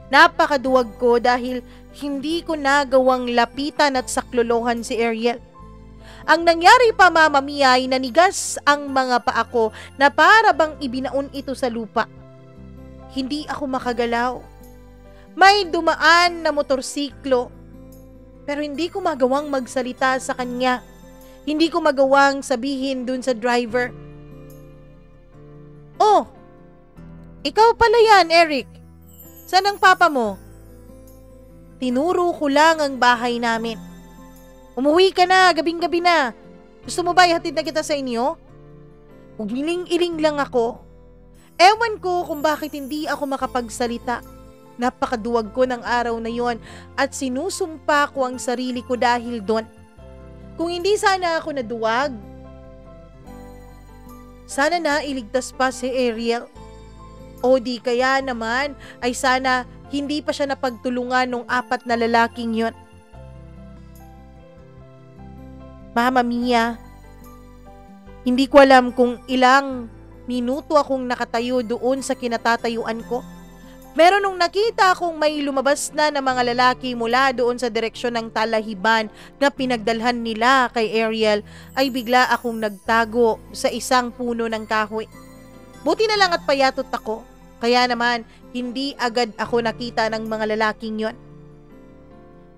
Napakaduwag ko dahil hindi ko nagawang lapitan at saklolohan si Ariel. Ang nangyari pa Mama Mia ay nanigas ang mga paa ko na para bang ibinaon ito sa lupa. Hindi ako makagalaw. May dumaan na motorsiklo pero hindi ko magawang magsalita sa kanya. Hindi ko magawang sabihin dun sa driver, "Oh, ikaw pala yan, Eric. Saan ang papa mo?" Tinuro ko lang ang bahay namin. "Umuwi ka na, gabing-gabi na. Gusto mo ba ihatid na kita sa inyo?" Umiling-iling lang ako. Ewan ko kung bakit hindi ako makapagsalita. Napakaduwag ko ng araw na yon at sinusumpa ko ang sarili ko dahil doon. Kung hindi sana ako naduwag, sana na iligtas pa si Ariel. O di kaya naman ay sana hindi pa siya napagtulungan ng 4 na lalaking yon. Mama Mia, hindi ko alam kung ilang minuto akong nakatayo doon sa kinatatayuan ko. Pero nung nakita akong may lumabas na ng mga lalaki mula doon sa direksyon ng talahiban na pinagdalhan nila kay Ariel, ay bigla akong nagtago sa isang puno ng kahoy. Buti na lang at payatot ako, kaya naman hindi agad ako nakita ng mga lalaking yon.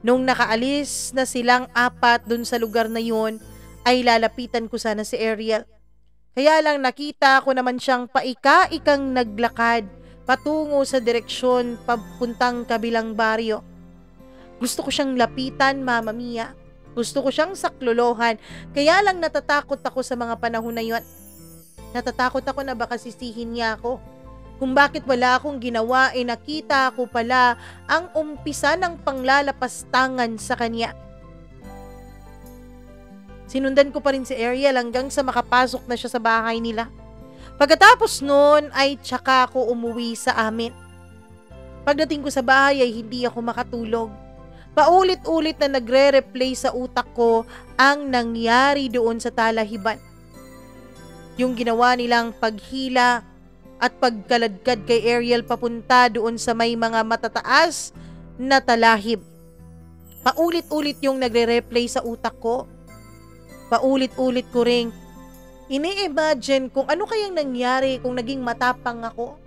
Nung nakaalis na silang 4 doon sa lugar na yon, ay lalapitan ko sana si Ariel. Kaya lang nakita ko naman siyang paika-ikang naglakad patungo sa direksyon papuntang kabilang baryo. Gusto ko siyang lapitan, Mama Mia. Gusto ko siyang saklolohan, kaya lang natatakot ako sa mga panahon na yon. Natatakot ako na baka sisihin niya ako. Kung bakit wala akong ginawa, nakita ko pala ang umpisa ng panglalapastangan sa kanya. Sinundan ko pa rin si Ariel hanggang sa makapasok na siya sa bahay nila. Pagkatapos noon ay tsaka ako umuwi sa amin. Pagdating ko sa bahay ay hindi ako makatulog. Paulit-ulit na nagre-replay sa utak ko ang nangyari doon sa talahiban. Yung ginawa nilang paghila at pagkaladkad kay Ariel papunta doon sa may mga matataas na talahib. Paulit-ulit yung nagre-replay sa utak ko. Paulit-ulit ko ring ini-imagine kung ano kayang nangyari kung naging matapang ako.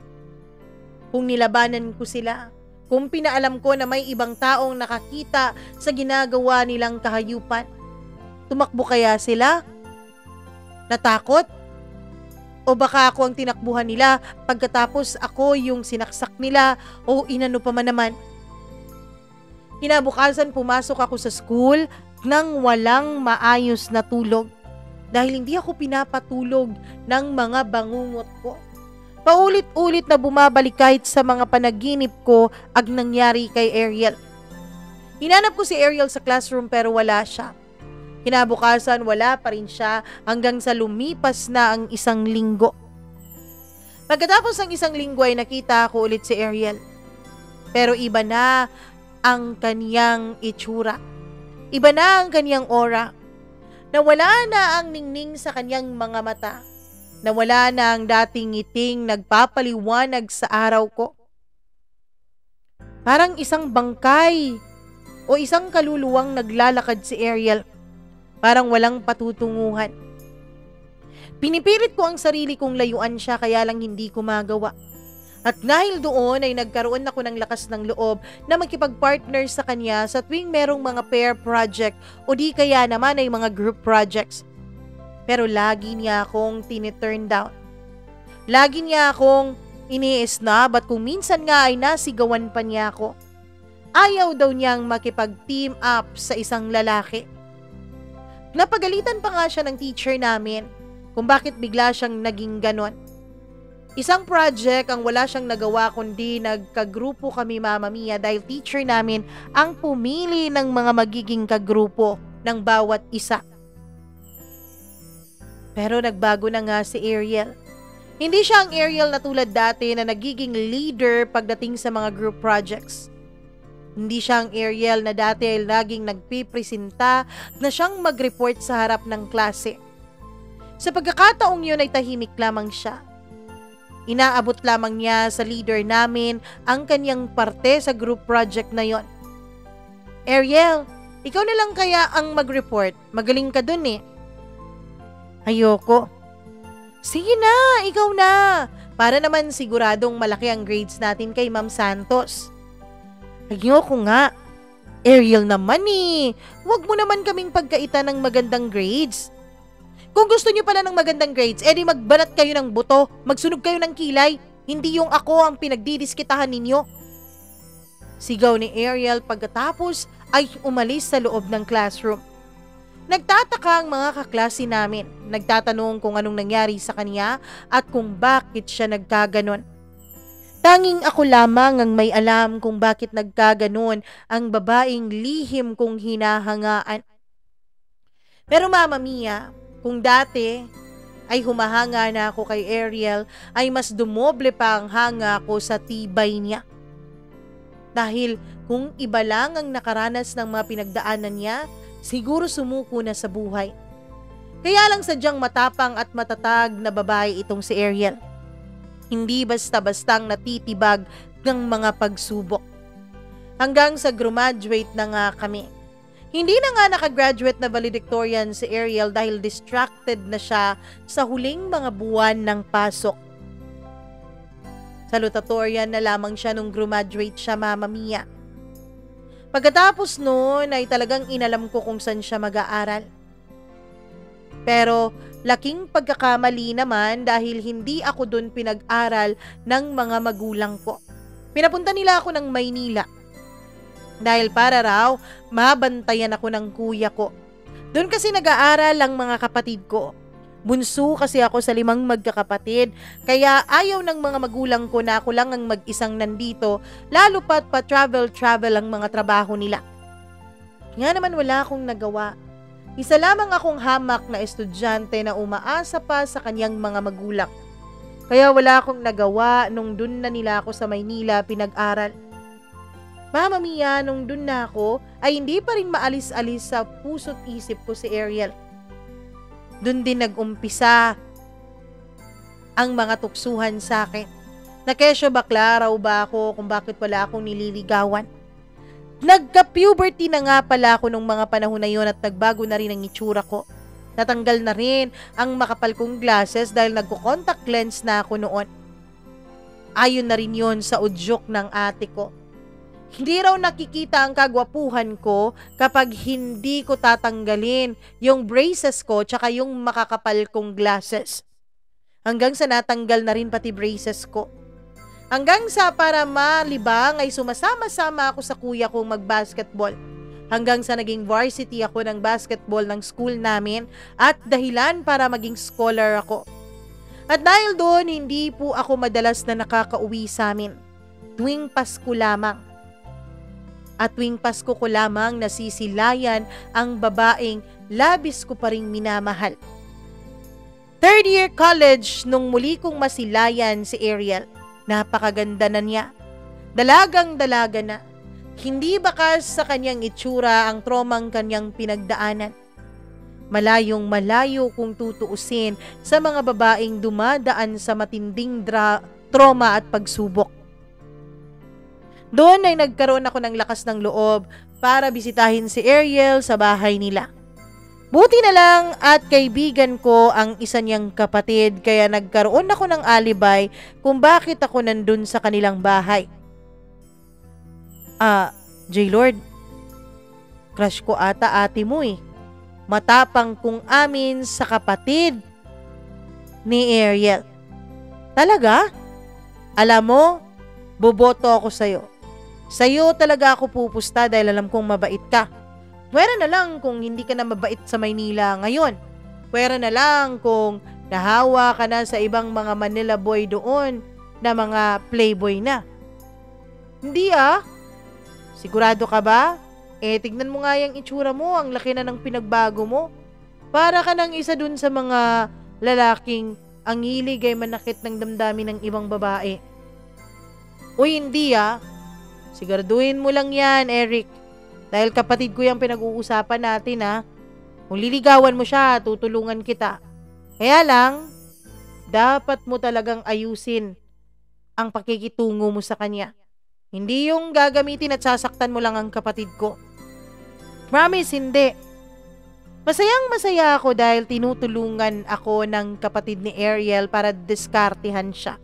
Kung nilabanan ko sila. Kung pinaalam ko na may ibang taong nakakita sa ginagawa nilang kahayupan. Tumakbo kaya sila? Natakot? O baka ako ang tinakbuhan nila pagkatapos ako yung sinaksak nila o inano pa man naman. Kinabukasan pumasok ako sa school nang walang maayos na tulog. Dahil hindi ako pinapatulog ng mga bangungot ko. Paulit-ulit na bumabalik kahit sa mga panaginip ko ang nangyari kay Ariel. Hinanap ko si Ariel sa classroom pero wala siya. Kinabukasan wala pa rin siya hanggang sa lumipas na ang 1 linggo. Pagkatapos ng 1 linggo ay nakita ko ulit si Ariel. Pero iba na ang kaniyang itsura. Iba na ang kaniyang aura. Nawala na ang ningning sa kanyang mga mata. Nawala na ang dating ngiting nagpapaliwanag sa araw ko. Parang isang bangkay o isang kaluluwang naglalakad si Ariel. Parang walang patutunguhan. Pinipilit ko ang sarili kong layuan siya kaya lang hindi ko magawa. At dahil doon ay nagkaroon ako ng lakas ng loob na makipag-partner sa kanya sa tuwing merong mga pair project o di kaya naman ay mga group projects. Pero lagi niya akong tiniturn down. Lagi niya akong ini-snub at kung minsan nga ay nasigawan pa niya ako. Ayaw daw niyang makipag-team up sa isang lalaki. Napagalitan pa nga siya ng teacher namin kung bakit bigla siyang naging ganon. Isang project ang wala siyang nagawa kundi nagkagrupo kami Mama Mia dahil teacher namin ang pumili ng mga magiging kagrupo ng bawat isa. Pero nagbago na nga si Ariel. Hindi siya ang Ariel na tulad dati na nagiging leader pagdating sa mga group projects. Hindi siya ang Ariel na dati ay laging nagpipresenta na siyang mag-report sa harap ng klase. Sa pagkakataong yun ay tahimik lamang siya. Inaabot lamang niya sa leader namin ang kanyang parte sa group project na yon. Ariel, ikaw na lang kaya ang mag-report. Magaling ka dun eh. Ayoko. Sige na, ikaw na. Para naman siguradong malaki ang grades natin kay Ma'am Santos. Ayoko nga. Ariel naman eh. Huwag mo naman kaming pagkaitan ng magandang grades. Kung gusto niyo pala ng magandang grades, edi magbanat kayo ng buto, magsunog kayo ng kilay, hindi yung ako ang pinagdidiskitahan ninyo. Sigaw ni Ariel pagkatapos ay umalis sa loob ng classroom. Nagtataka ang mga kaklase namin, nagtatanong kung anong nangyari sa kanya at kung bakit siya nagkaganon. Tanging ako lamang ang may alam kung bakit nagkaganon ang babaeng lihim kong hinahangaan. Pero Mama Mia, kung dati ay humahanga na ako kay Ariel, ay mas dumoble pa ang hanga ko sa tibay niya. Dahil kung iba lang ang nakaranas ng mga pinagdaanan niya, siguro sumuko na sa buhay. Kaya lang sadyang matapang at matatag na babae itong si Ariel. Hindi basta-bastang natitibag ng mga pagsubok. Hanggang sa graduate na nga kami. Hindi na nga nakagraduate na valedictorian si Ariel dahil distracted na siya sa huling mga buwan ng pasok. Salutatorian na lamang siya nung graduate siya Mama Mia. Pagkatapos noon ay talagang inalam ko kung saan siya mag-aaral. Pero laking pagkakamali naman dahil hindi ako dun pinag-aral ng mga magulang ko. Pinapunta nila ako ng Maynila. Dahil para raw, mabantayan ako ng kuya ko. Doon kasi nag-aaral ang mga kapatid ko. Bunso kasi ako sa 5 magkakapatid, kaya ayaw ng mga magulang ko na ako lang ang mag-isang nandito, lalo pat pa-travel ang mga trabaho nila. Nga naman wala akong nagawa. Isa lamang akong hamak na estudyante na umaasa pa sa kanyang mga magulang. Kaya wala akong nagawa nung dun na nila ako sa Maynila pinag-aral. Mama Mia, nung dun na ako, ay hindi pa rin maalis-alis sa puso't isip ko si Ariel. Dun din nag-umpisa ang mga tuksuhan sa akin. Na kesyo bakla raw ba ako kung bakit wala akong nililigawan. Nagka-puberty na nga pala ako nung mga panahon na yun at nagbago na rin ang itsura ko. Natanggal na rin ang makapal kong glasses dahil nagko-contact lens na ako noon. Ayon na rin yun sa udyok ng ate ko. Hindi raw nakikita ang kagwapuhan ko kapag hindi ko tatanggalin yung braces ko tsaka yung makakapal kong glasses. Hanggang sa natanggal na rin pati braces ko. Hanggang sa para malibang ay sumasama-sama ako sa kuya kong mag-basketball. Hanggang sa naging varsity ako ng basketball ng school namin at dahilan para maging scholar ako. At dahil doon, hindi po ako madalas na nakakauwi sa amin. Tuwing Pasko lamang. At tuwing Pasko ko lamang nasisilayan ang babaeng labis ko pa ring minamahal. 3rd year college nung muli kong masilayan si Ariel. Napakaganda na niya. Dalagang-dalaga na. Hindi bakas sa kanyang itsura ang tromang kanyang pinagdaanan. Malayong malayo kung tutuusin sa mga babaeng dumadaan sa matinding trauma at pagsubok. Doon ay nagkaroon ako ng lakas ng loob para bisitahin si Ariel sa bahay nila. Buti na lang at kaibigan ko ang isa niyang kapatid kaya nagkaroon ako ng alibay kung bakit ako nandun sa kanilang bahay. J-Lord, crush ko ata ate mo eh. Matapang kong amin sa kapatid ni Ariel. Talaga? Alam mo, boboto ako sa'yo. Sa'yo talaga ako pupusta dahil alam kong mabait ka. Pwera na lang kung hindi ka na mabait sa Maynila ngayon. Pwera na lang kung nahawa ka na sa ibang mga Manila boy doon na mga playboy na. Hindi Sigurado ka ba? Tignan mo nga yung itsura mo, ang laki na ng pinagbago mo. Para ka nang isa dun sa mga lalaking ang hilig ay manakit ng damdamin ng ibang babae. Uy, hindi Siguraduhin mo lang yan, Eric. Dahil kapatid ko yung pinag-uusapan natin Kung liligawan mo siya, tutulungan kita. Kaya lang, dapat mo talagang ayusin ang pakikitungo mo sa kanya. Hindi yung gagamitin at sasaktan mo lang ang kapatid ko. Promise, hindi. Masayang masaya ako dahil tinutulungan ako ng kapatid ni Ariel para diskartehan siya.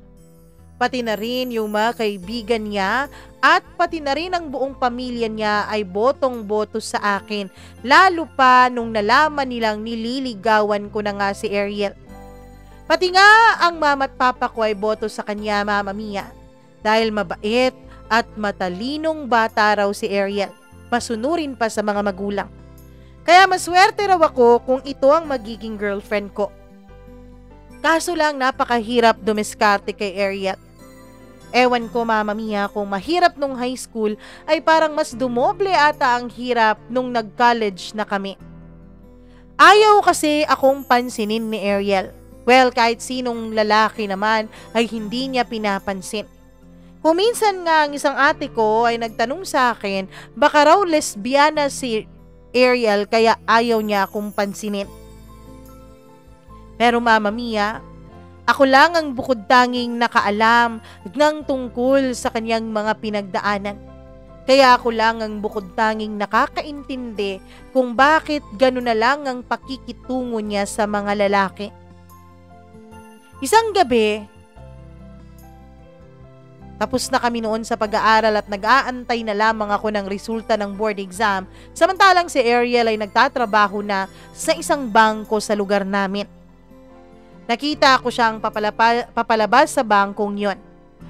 Pati na rin yung mga kaibigan niya at pati na rin ang buong pamilya niya ay botong-boto sa akin. Lalo pa nung nalaman nilang nililigawan ko na nga si Ariel. Pati nga ang mama at papa ko ay boto sa kanya, Mama Mia. Dahil mabait at matalinong bata raw si Ariel. Masunurin pa sa mga magulang. Kaya maswerte raw ako kung ito ang magiging girlfriend ko. Kaso lang napakahirap dumiskarte kay Ariel. Ewan ko, Mama Mia, kung mahirap nung high school ay parang mas dumoble ata ang hirap nung nag-college na kami. Ayaw kasi akong pansinin ni Ariel. Well, kahit sinong lalaki naman ay hindi niya pinapansin. Kung minsan nga ang isang ate ko ay nagtanong sa akin, baka raw lesbiana si Ariel kaya ayaw niya akong pansinin. Pero Mama Mia, ako lang ang bukod tanging nakaalam ng tungkol sa kanyang mga pinagdaanan. Kaya ako lang ang bukod tanging nakakaintindi kung bakit gano'n na lang ang pakikitungo niya sa mga lalaki. Isang gabi, tapos na kami noon sa pag-aaral at nag-aantay na lamang ako ng resulta ng board exam, samantalang si Ariel ay nagtatrabaho na sa isang bangko sa lugar namin. Nakita ko siyang papalabas sa bangkong yon.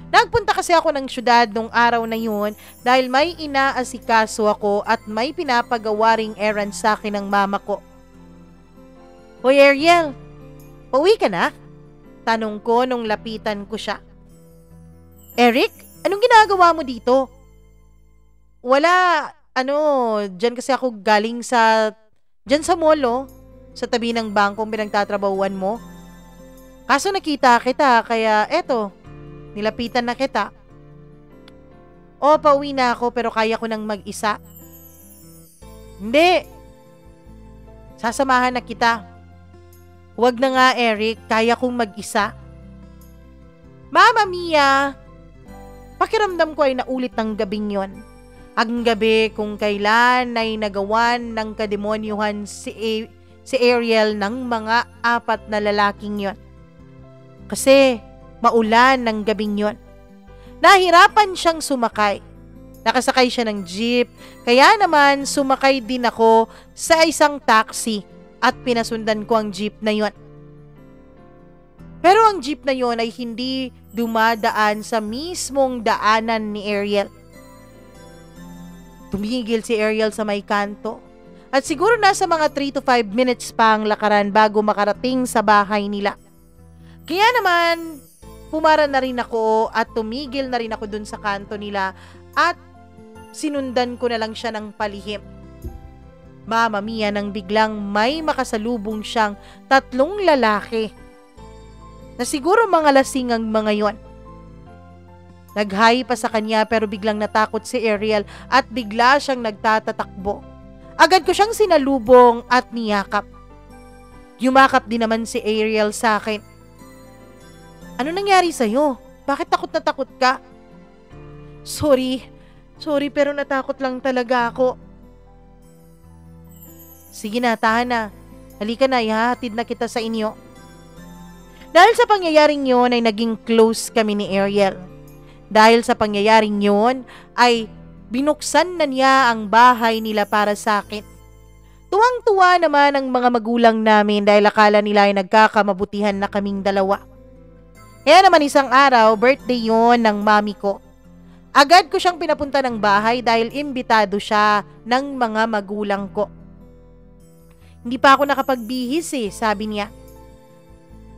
Nagpunta kasi ako ng syudad nung araw na yun dahil may inaasikaso ako at may pinapagawaring errand sa akin ng mama ko. Hoy Ariel, pauwi ka na? Tanong ko nung lapitan ko siya. Eric, anong ginagawa mo dito? Wala, dyan kasi ako galing dyan sa mall sa tabi ng bangkong pinagtatrabahuan mo. Kaso nakita kita, kaya eto, nilapitan na kita. Pauwi na ako pero kaya ko nang mag-isa. Hindi. Sasamahan na kita. Huwag na nga Eric, kaya kong mag-isa. Mama Mia, pakiramdam ko ay naulit ng gabing yon. Ang gabi kung kailan ay nagawan ng kademonyuhan si Ariel ng mga 4 na lalaking yon. Kasi maulan ng gabing yon. Nahirapan siyang sumakay. Nakasakay siya ng jeep, kaya naman sumakay din ako sa isang taxi at pinasundan ko ang jeep na yon. Pero ang jeep na yon ay hindi dumadaan sa mismong daanan ni Ariel. Tumigil si Ariel sa may kanto at siguro nasa mga 3 to 5 minutes pa ang lakaran bago makarating sa bahay nila. Kaya naman, pumara na rin ako at tumigil na rin ako dun sa kanto nila at sinundan ko na lang siya ng palihim. Mama Mia, nang biglang may makasalubong siyang 3 lalaki na siguro mga lasing ang mga yon. Nag-hi pa sa kanya pero biglang natakot si Ariel at bigla siyang nagtatatakbo. Agad ko siyang sinalubong at niyakap. Yumakap din naman si Ariel sa akin. Ano nangyari sa'yo? Bakit takot na takot ka? Sorry pero natakot lang talaga ako. Sige na, tahan na. Halika na, ihahatid na kita sa inyo. Dahil sa pangyayaring yon ay naging close kami ni Ariel. Dahil sa pangyayaring yon ay binuksan na niya ang bahay nila para sa akin. Tuwang-tuwa naman ang mga magulang namin dahil akala nila ay nagkakamabutihan na kaming dalawa. Kaya naman isang araw, birthday yon ng mami ko. Agad ko siyang pinapunta ng bahay dahil imbitado siya ng mga magulang ko. Hindi pa ako nakapagbihis sabi niya.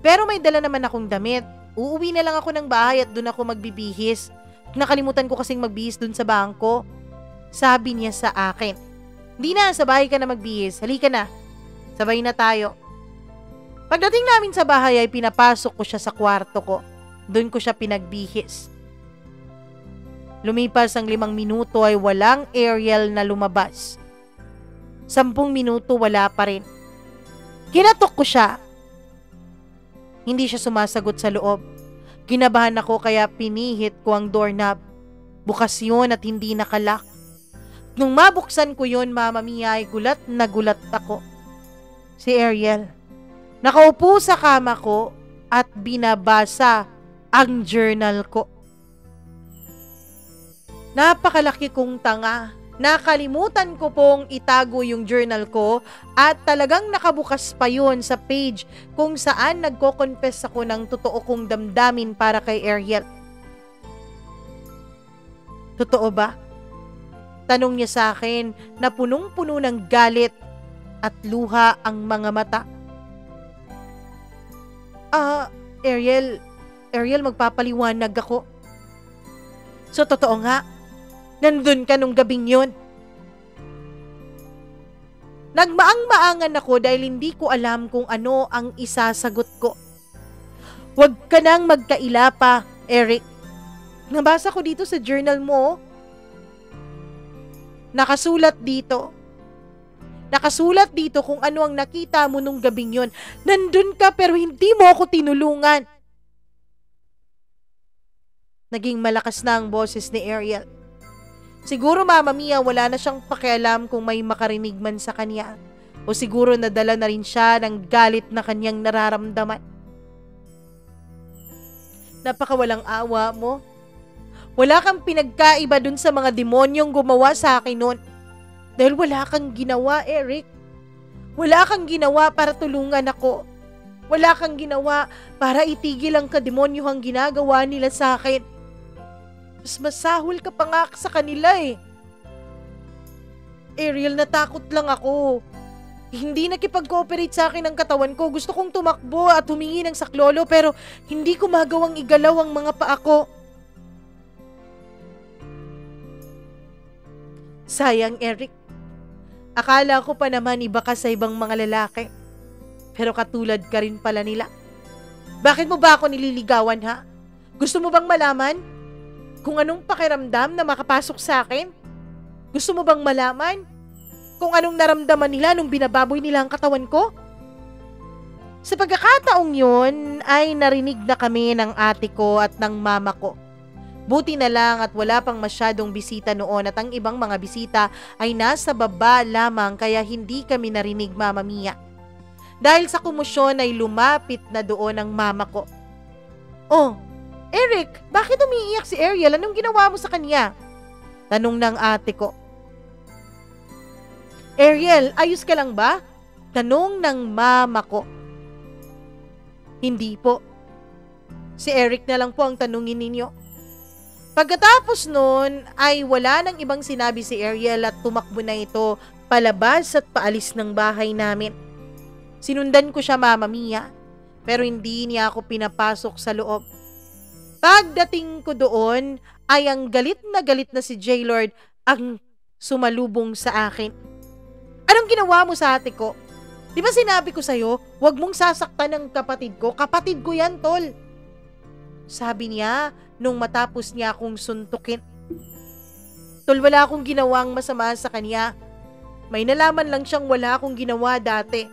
Pero may dala naman akong damit. Uuwi na lang ako ng bahay at doon ako magbibihis. Nakalimutan ko kasing magbihis doon sa bangko. Sabi niya sa akin. Hindi na, sa bahay ka na magbihis. Halika na. Sabay na tayo. Pagdating namin sa bahay ay pinapasok ko siya sa kwarto ko. Doon ko siya pinagbihis. Lumipas ang 5 minuto ay walang Ariel na lumabas. 10 minuto wala pa rin. Kinatok ko siya. Hindi siya sumasagot sa loob. Kinabahan ako kaya pinihit ko ang doorknob. Bukas yun at hindi nakalak. Nung mabuksan ko yun, Mama Mia, ay gulat na gulat ako. Si Ariel. Nakaupo sa kama ko at binabasa ang journal ko. Napakalaki kong tanga. Nakalimutan ko pong itago yung journal ko at talagang nakabukas pa yun sa page kung saan nagko-confess ako ng totoo kong damdamin para kay Ariel. Totoo ba? Tanong niya sa akin na punong-puno ng galit at luha ang mga mata. Ariel, magpapaliwanag ako. So totoo nga, nandun ka nung gabing yun. Nagmaang-maangan ako dahil hindi ko alam kung ano ang isasagot ko. Huwag ka nang magkaila pa, Eric. Nabasa ko dito sa journal mo. Nakasulat dito kung ano ang nakita mo nung gabing yun. Nandun ka pero hindi mo ako tinulungan. Naging malakas na ang boses ni Ariel. Siguro Mama Mia wala na siyang pakialam kung may makarinig man sa kanya. O siguro nadala na rin siya ng galit na kanyang nararamdaman. Napakawalang awa mo. Wala kang pinagkaiba dun sa mga demonyong gumawa sa akin noon. Dahil wala kang ginawa, Eric. Wala kang ginawa para tulungan ako. Wala kang ginawa para itigil ang kademonyohang ginagawa nila sa akin. Mas masahol ka pa nga sa kanila Ariel, natakot lang ako. Hindi nakipag-cooperate sa akin ang katawan ko. Gusto kong tumakbo at humingi ng saklolo pero hindi ko magawang igalaw ang mga paa ko. Sayang, Eric. Akala ko pa naman iba ka sa ibang mga lalaki. Pero katulad ka rin pala nila. Bakit mo ba ako nililigawan, ha? Gusto mo bang malaman kung anong pakiramdam na makapasok sa akin? Gusto mo bang malaman kung anong naramdaman nila nung binababoy nila ang katawan ko? Sa pagkakataong yun ay narinig na kami ng ate ko at ng mama ko. Buti na lang at wala pang masyadong bisita noon at ang ibang mga bisita ay nasa baba lamang kaya hindi kami narinig, Mama Mia. Dahil sa komosyon ay lumapit na doon ang mama ko. Oh, Eric, bakit umiiyak si Ariel? Anong ginawa mo sa kanya? Tanong ng ate ko. Ariel, ayos ka lang ba? Tanong ng mama ko. Hindi po. Si Eric na lang po ang tanungin ninyo. Pagkatapos nun ay wala nang ibang sinabi si Ariel at tumakbo na ito palabas at paalis ng bahay namin. Sinundan ko siya, Mama Mia, pero hindi niya ako pinapasok sa loob. Pagdating ko doon ay ang galit na si J-Lord ang sumalubong sa akin. Anong ginawa mo sa ate ko? Di ba sinabi ko sa'yo, huwag mong sasaktan ng kapatid ko? Kapatid ko yan, tol. Sabi niya nung matapos niya akong suntukin. Tol, wala akong ginawang masama sa kanya. May nalaman lang siyang wala akong ginawa dati.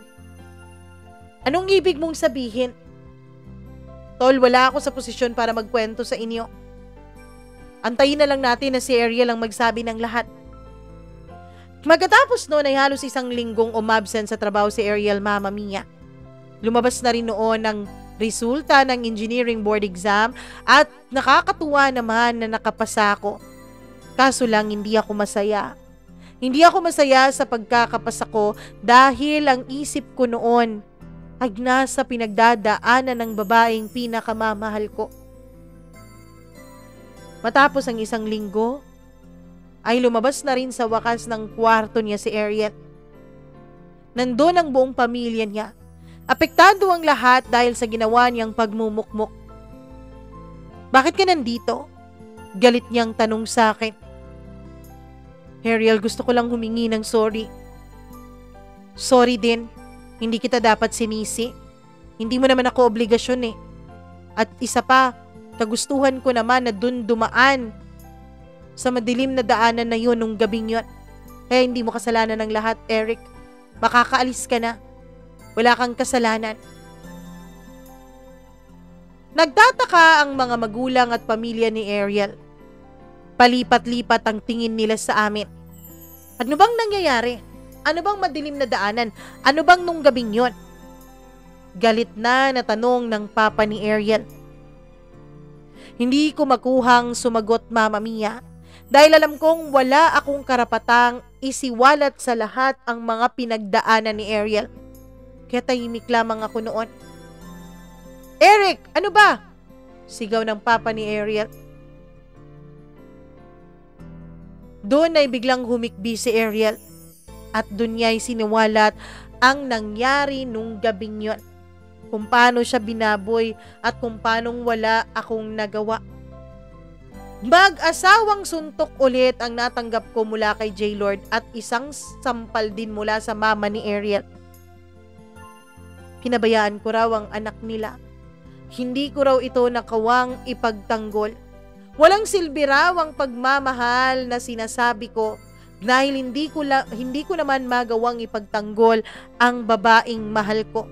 Anong ibig mong sabihin? Tol, wala ako sa posisyon para magkwento sa inyo. Antayin na lang natin na si Ariel ang magsabi ng lahat. Magkatapos noon ay halos isang linggong umabsent sa trabaho si Ariel, Mama Mia. Lumabas na rin noon ang resulta ng engineering board exam at nakakatuwa naman na nakapasa ako. Kaso lang hindi ako masaya. Hindi ako masaya sa pagkakapasa ko dahil ang isip ko noon ay nasa pinagdadaanan ng babaeng pinakamamahal ko. Matapos ang isang linggo, ay lumabas na rin sa wakas ng kwarto niya si Ariel. Nandun ang buong pamilya niya. Apektado ang lahat dahil sa ginawa niyang pagmumukmok. Bakit ka nandito? Galit niyang tanong sa akin. Ariel, gusto ko lang humingi ng sorry. Sorry din. Hindi kita dapat sinisi. Hindi mo naman ako obligasyon eh. At isa pa, kagustuhan ko naman na dun dumaan sa madilim na daanan na yun nung gabing yun. Kaya hindi mo kasalanan ng lahat, Eric. Makakaalis ka na. Wala kang kasalanan. Nagtataka ang mga magulang at pamilya ni Ariel. Palipat-lipat ang tingin nila sa amin. Ano bang nangyayari? Ano bang madilim na daanan? Ano bang nung gabing yun? Galit na tanong ng papa ni Ariel. Hindi ko makuhang sumagot, Mama Mia, dahil alam kong wala akong karapatang isiwalat sa lahat ang mga pinagdaanan ni Ariel. Kaya tahimik lamang ako noon. Eric, ano ba? Sigaw ng papa ni Ariel. Doon ay biglang humikbi si Ariel at doon niya ay siniwalat ang nangyari nung gabing yon. Kung paano siya binaboy at kung paano wala akong nagawa. Mag-asawang suntok ulit ang natanggap ko mula kay J-Lord at isang sampal din mula sa mama ni Ariel. Pinabayaan ko raw ang anak nila. Hindi ko raw ito nakawang ipagtanggol. Walang silbi raw ang pagmamahal na sinasabi ko dahil hindi ko naman magawang ipagtanggol ang babaeng mahal ko.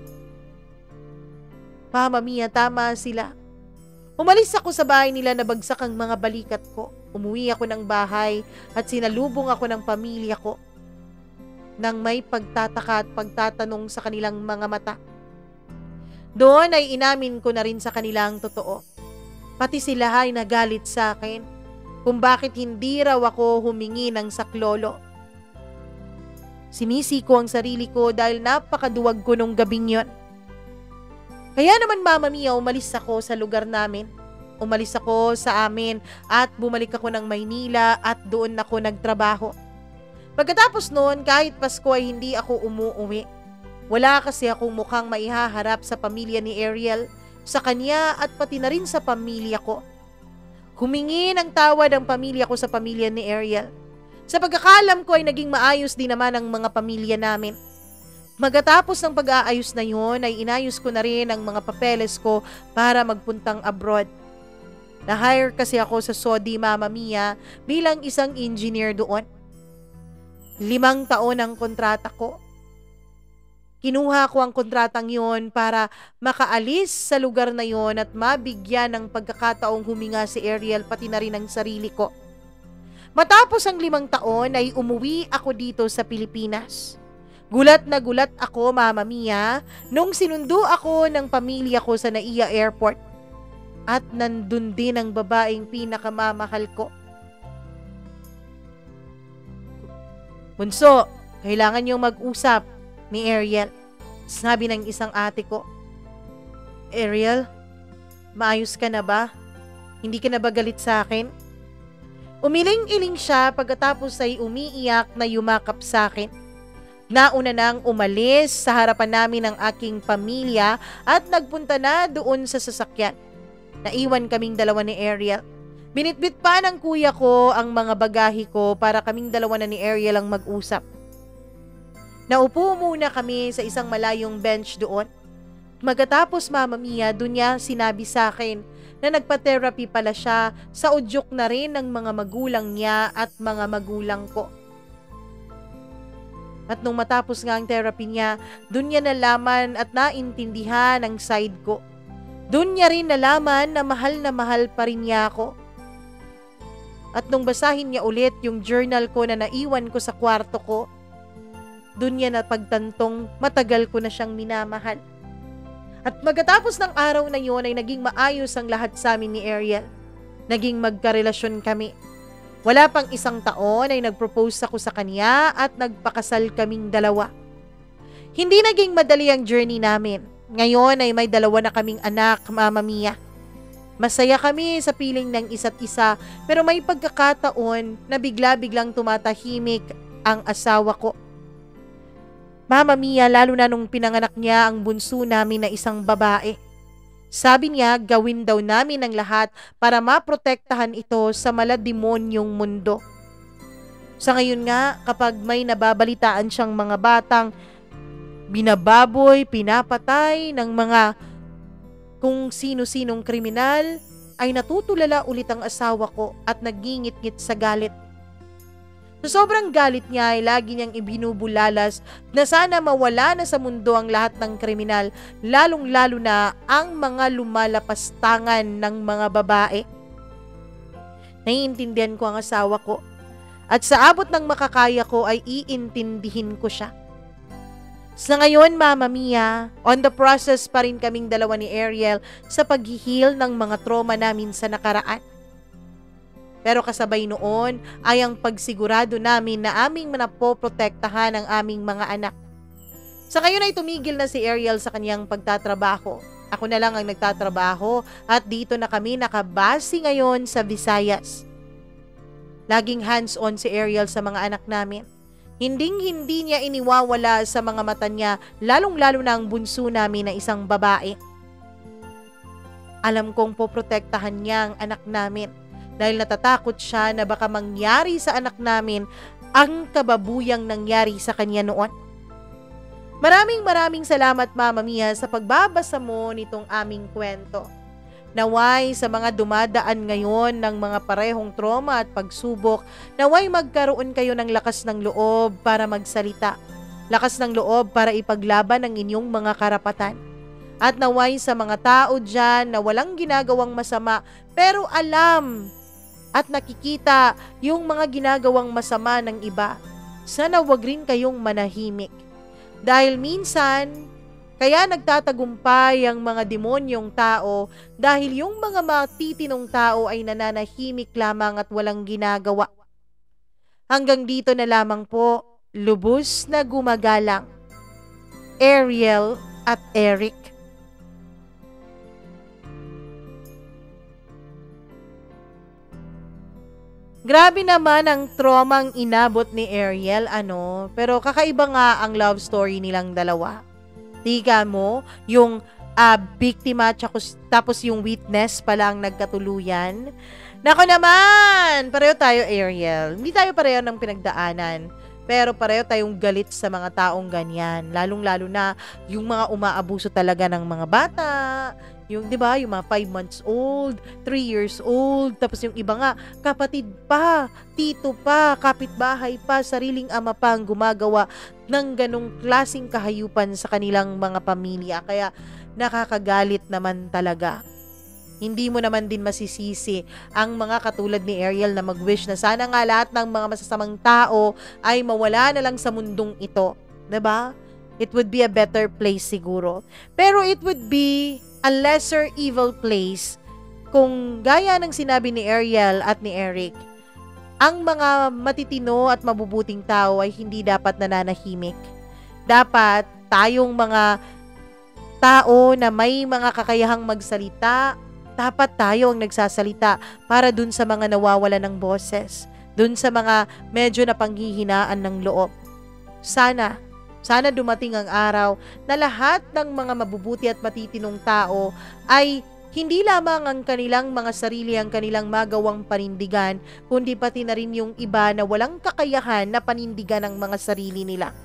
Mama Mia, tama sila. Umalis ako sa bahay nila na bagsak ang mga balikat ko. Umuwi ako ng bahay at sinalubong ako ng pamilya ko nang may pagtataka at pagtatanong sa kanilang mga mata. Doon ay inamin ko na rin sa kanilang totoo. Pati sila ay nagalit sa akin kung bakit hindi raw ako humingi ng saklolo. Sinisi ko ang sarili ko dahil napakaduwag ko nung gabing yon. Kaya naman, Mama Mia, umalis ako sa lugar namin. Umalis ako sa amin at bumalik ako ng Maynila at doon ako nagtrabaho. Pagkatapos noon, kahit Pasko ay hindi ako umuuwi. Wala kasi akong mukhang maihaharap sa pamilya ni Ariel, sa kanya at pati na rin sa pamilya ko. Humingi ng tawad ang pamilya ko sa pamilya ni Ariel. Sa pagkakalam ko ay naging maayos din naman ang mga pamilya namin. Magkatapos ng pag-aayos na yun ay inayos ko na rin ang mga papeles ko para magpuntang abroad. Na-hire kasi ako sa Saudi, Mama Mia, bilang isang engineer doon. 5 taon ang kontrata ko. Kinuha ko ang kontratang yon para makaalis sa lugar na yon at mabigyan ng pagkakataong huminga si Ariel pati na rin ang sarili ko. Matapos ang 5 taon ay umuwi ako dito sa Pilipinas. Gulat na gulat ako, Mama Mia, nung sinundo ako ng pamilya ko sa Naiya Airport. At nandun din ang babaeng pinakamamahal ko. Bunso, kailangan niyong mag-usap ni Ariel. Sabi ng isang ate ko. Ariel, maayos ka na ba? Hindi ka na ba galit sa akin? Umiling-iling siya pagkatapos ay umiiyak na yumakap sa akin. Nauna nang umalis sa harapan namin ng aking pamilya at nagpunta na doon sa sasakyan. Naiwan kaming dalawa ni Ariel. Binitbit pa ng kuya ko ang mga bagahe ko para kaming dalawa na ni Ariel ang mag-usap. Naupo muna kami sa isang malayong bench doon. Magkatapos, Mama Mia, doon niya sinabi sa akin na nagpa-therapy pala siya sa udyok na rin ng mga magulang niya at mga magulang ko. At nung matapos nga ang therapy niya, doon niya nalaman at naintindihan ang side ko. Doon niya rin nalaman na mahal pa rin niya ako. At nung basahin niya ulit yung journal ko na naiwan ko sa kwarto ko, dun niya napagtantong matagal ko na siyang minamahal. At pagkatapos ng araw na yun ay naging maayos ang lahat sa amin ni Ariel. Naging magkarelasyon kami. Wala pang 1 taon ay nag-propose ako sa kanya at nagpakasal kaming dalawa. Hindi naging madali ang journey namin. Ngayon ay may 2 na kaming anak, Mama Mia. Masaya kami sa piling ng isa't isa, pero may pagkakataon na bigla-biglang tumatahimik ang asawa ko. Mama Mia, lalo na nung pinanganak niya ang bunso namin na isang babae. Sabi niya, gawin daw namin ang lahat para maprotektahan ito sa malademonyong mundo. Sa ngayon nga, kapag may nababalitaan siyang mga batang binababoy, pinapatay ng mga kung sino-sinong kriminal, ay natutulala ulit ang asawa ko at nagingit-ngit sa galit. Sa sobrang galit niya ay lagi niyang ibinubulalas na sana mawala na sa mundo ang lahat ng kriminal, lalong-lalo na ang mga lumalapastangan ng mga babae. Naiintindihan ko ang asawa ko at sa abot ng makakaya ko ay iintindihin ko siya. Sa ngayon, Mama Mia, on the process pa rin kaming dalawa ni Ariel sa paghihil ng mga trauma namin sa nakaraan. Pero kasabay noon ay ang pagsigurado namin na aming manapoprotektahan ang aming mga anak. Sa ngayon ay tumigil na si Ariel sa kanyang pagtatrabaho. Ako na lang ang nagtatrabaho at dito na kami nakabase ngayon sa Visayas. Laging hands-on si Ariel sa mga anak namin. Hinding-hindi niya iniwawala sa mga mata niya, lalong-lalo na ang bunso namin na isang babae. Alam kong poprotektahan niya ang anak namin dahil natatakot siya na baka mangyari sa anak namin ang kababuyang nangyari sa kanya noon. Maraming salamat, Mama Mia, sa pagbabasa mo nitong aming kwento. Naway sa mga dumadaan ngayon ng mga parehong trauma at pagsubok, naway magkaroon kayo ng lakas ng loob para magsalita. Lakas ng loob para ipaglaban ang inyong mga karapatan. At naway sa mga tao dyan na walang ginagawang masama pero alam at nakikita yung mga ginagawang masama ng iba, sana wag rin kayong manahimik. Dahil minsan, kaya nagtatagumpay ang mga demonyong tao dahil yung mga matitinong tao ay nananahimik lamang at walang ginagawa. Hanggang dito na lamang po, lubos na gumagalang. Ariel at Eric. Grabe naman ang traumang inabot ni Ariel, pero kakaiba nga ang love story nilang dalawa. Tika mo, yung biktima tapos yung witness pala ang nagkatuluyan. Nako naman, pareho tayo Ariel. Hindi tayo pareho ng pinagdaanan. Pero pareho tayong galit sa mga taong ganyan. Lalong-lalo na yung mga umaabuso talaga ng mga bata. Yung, di ba, yung mga 5 months old, 3 years old, tapos yung iba nga, kapatid pa, tito pa, kapitbahay pa, sariling ama pa ang gumagawa ng ganong klaseng kahayupan sa kanilang mga pamilya. Kaya nakakagalit naman talaga. Hindi mo naman din masisisi ang mga katulad ni Ariel na mag-wish na sana nga lahat ng mga masasamang tao ay mawala na lang sa mundong ito. Diba? It would be a better place siguro. Pero it would be a lesser evil place kung gaya ng sinabi ni Ariel at ni Eric, ang mga matitino at mabubuting tao ay hindi dapat nananahimik. Dapat tayong mga tao na may mga kakayahang magsalita, dapat tayo ang nagsasalita para dun sa mga nawawala ng boses, dun sa mga medyo napanghihinaan ng loob. Sana dumating ang araw na lahat ng mga mabubuti at matitinong tao ay hindi lamang ang kanilang mga sarili ang kanilang magawang panindigan, kundi pati na rin yung iba na walang kakayahan na panindigan ang mga sarili nila.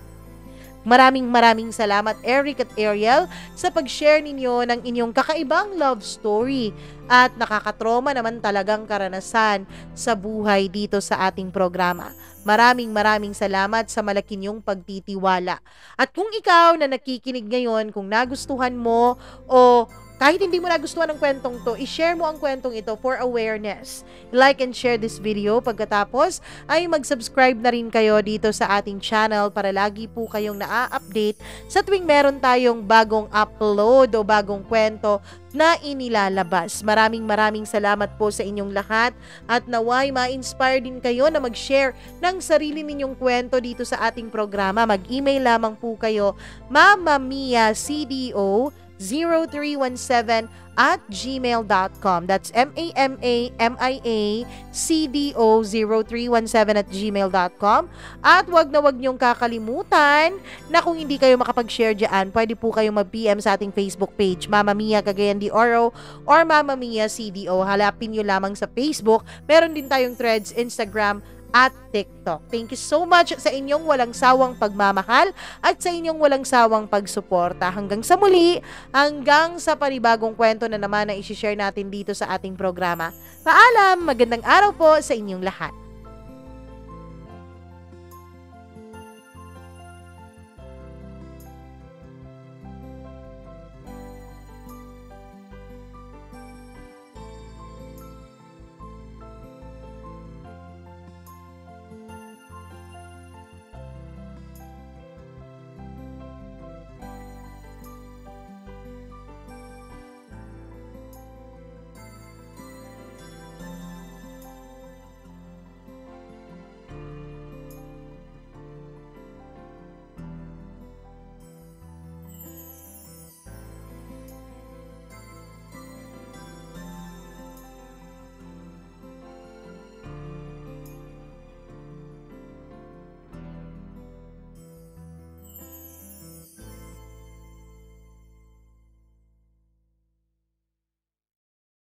Maraming salamat Eric at Ariel sa pag-share ninyo ng inyong kakaibang love story at nakakatroma naman talagang karanasan sa buhay dito sa ating programa. Maraming salamat sa malaki niyong pagtitiwala. At kung ikaw na nakikinig ngayon, kung nagustuhan mo o Kahit hindi mo nagustuhan ang kwentong to, i-share mo ang kwentong ito for awareness. Like and share this video. Pagkatapos ay mag-subscribe na rin kayo dito sa ating channel para lagi po kayong naa-update sa tuwing meron tayong bagong upload o bagong kwento na inilalabas. Maraming salamat po sa inyong lahat at naway ma-inspire din kayo na mag-share ng sarili ninyong kwento dito sa ating programa. Mag-email lamang po kayo mamamiacdo0317@gmail.com. That's mamamiacdo0317@gmail.com. At wag niyong kakalimutan na kung hindi kayo makapag-share dyan, pwede po kayo mag-PM sa ating Facebook page, Mama Mia Cagayan de Oro or Mama Mia CDO. Halapin nyo lamang sa Facebook. Meron din tayong threads, Instagram, at TikTok. Thank you so much sa inyong walang sawang pagmamahal at sa inyong walang sawang pagsuporta. Hanggang sa muli, hanggang sa panibagong kwento na naman na isi-share natin dito sa ating programa. Paalam, magandang araw po sa inyong lahat.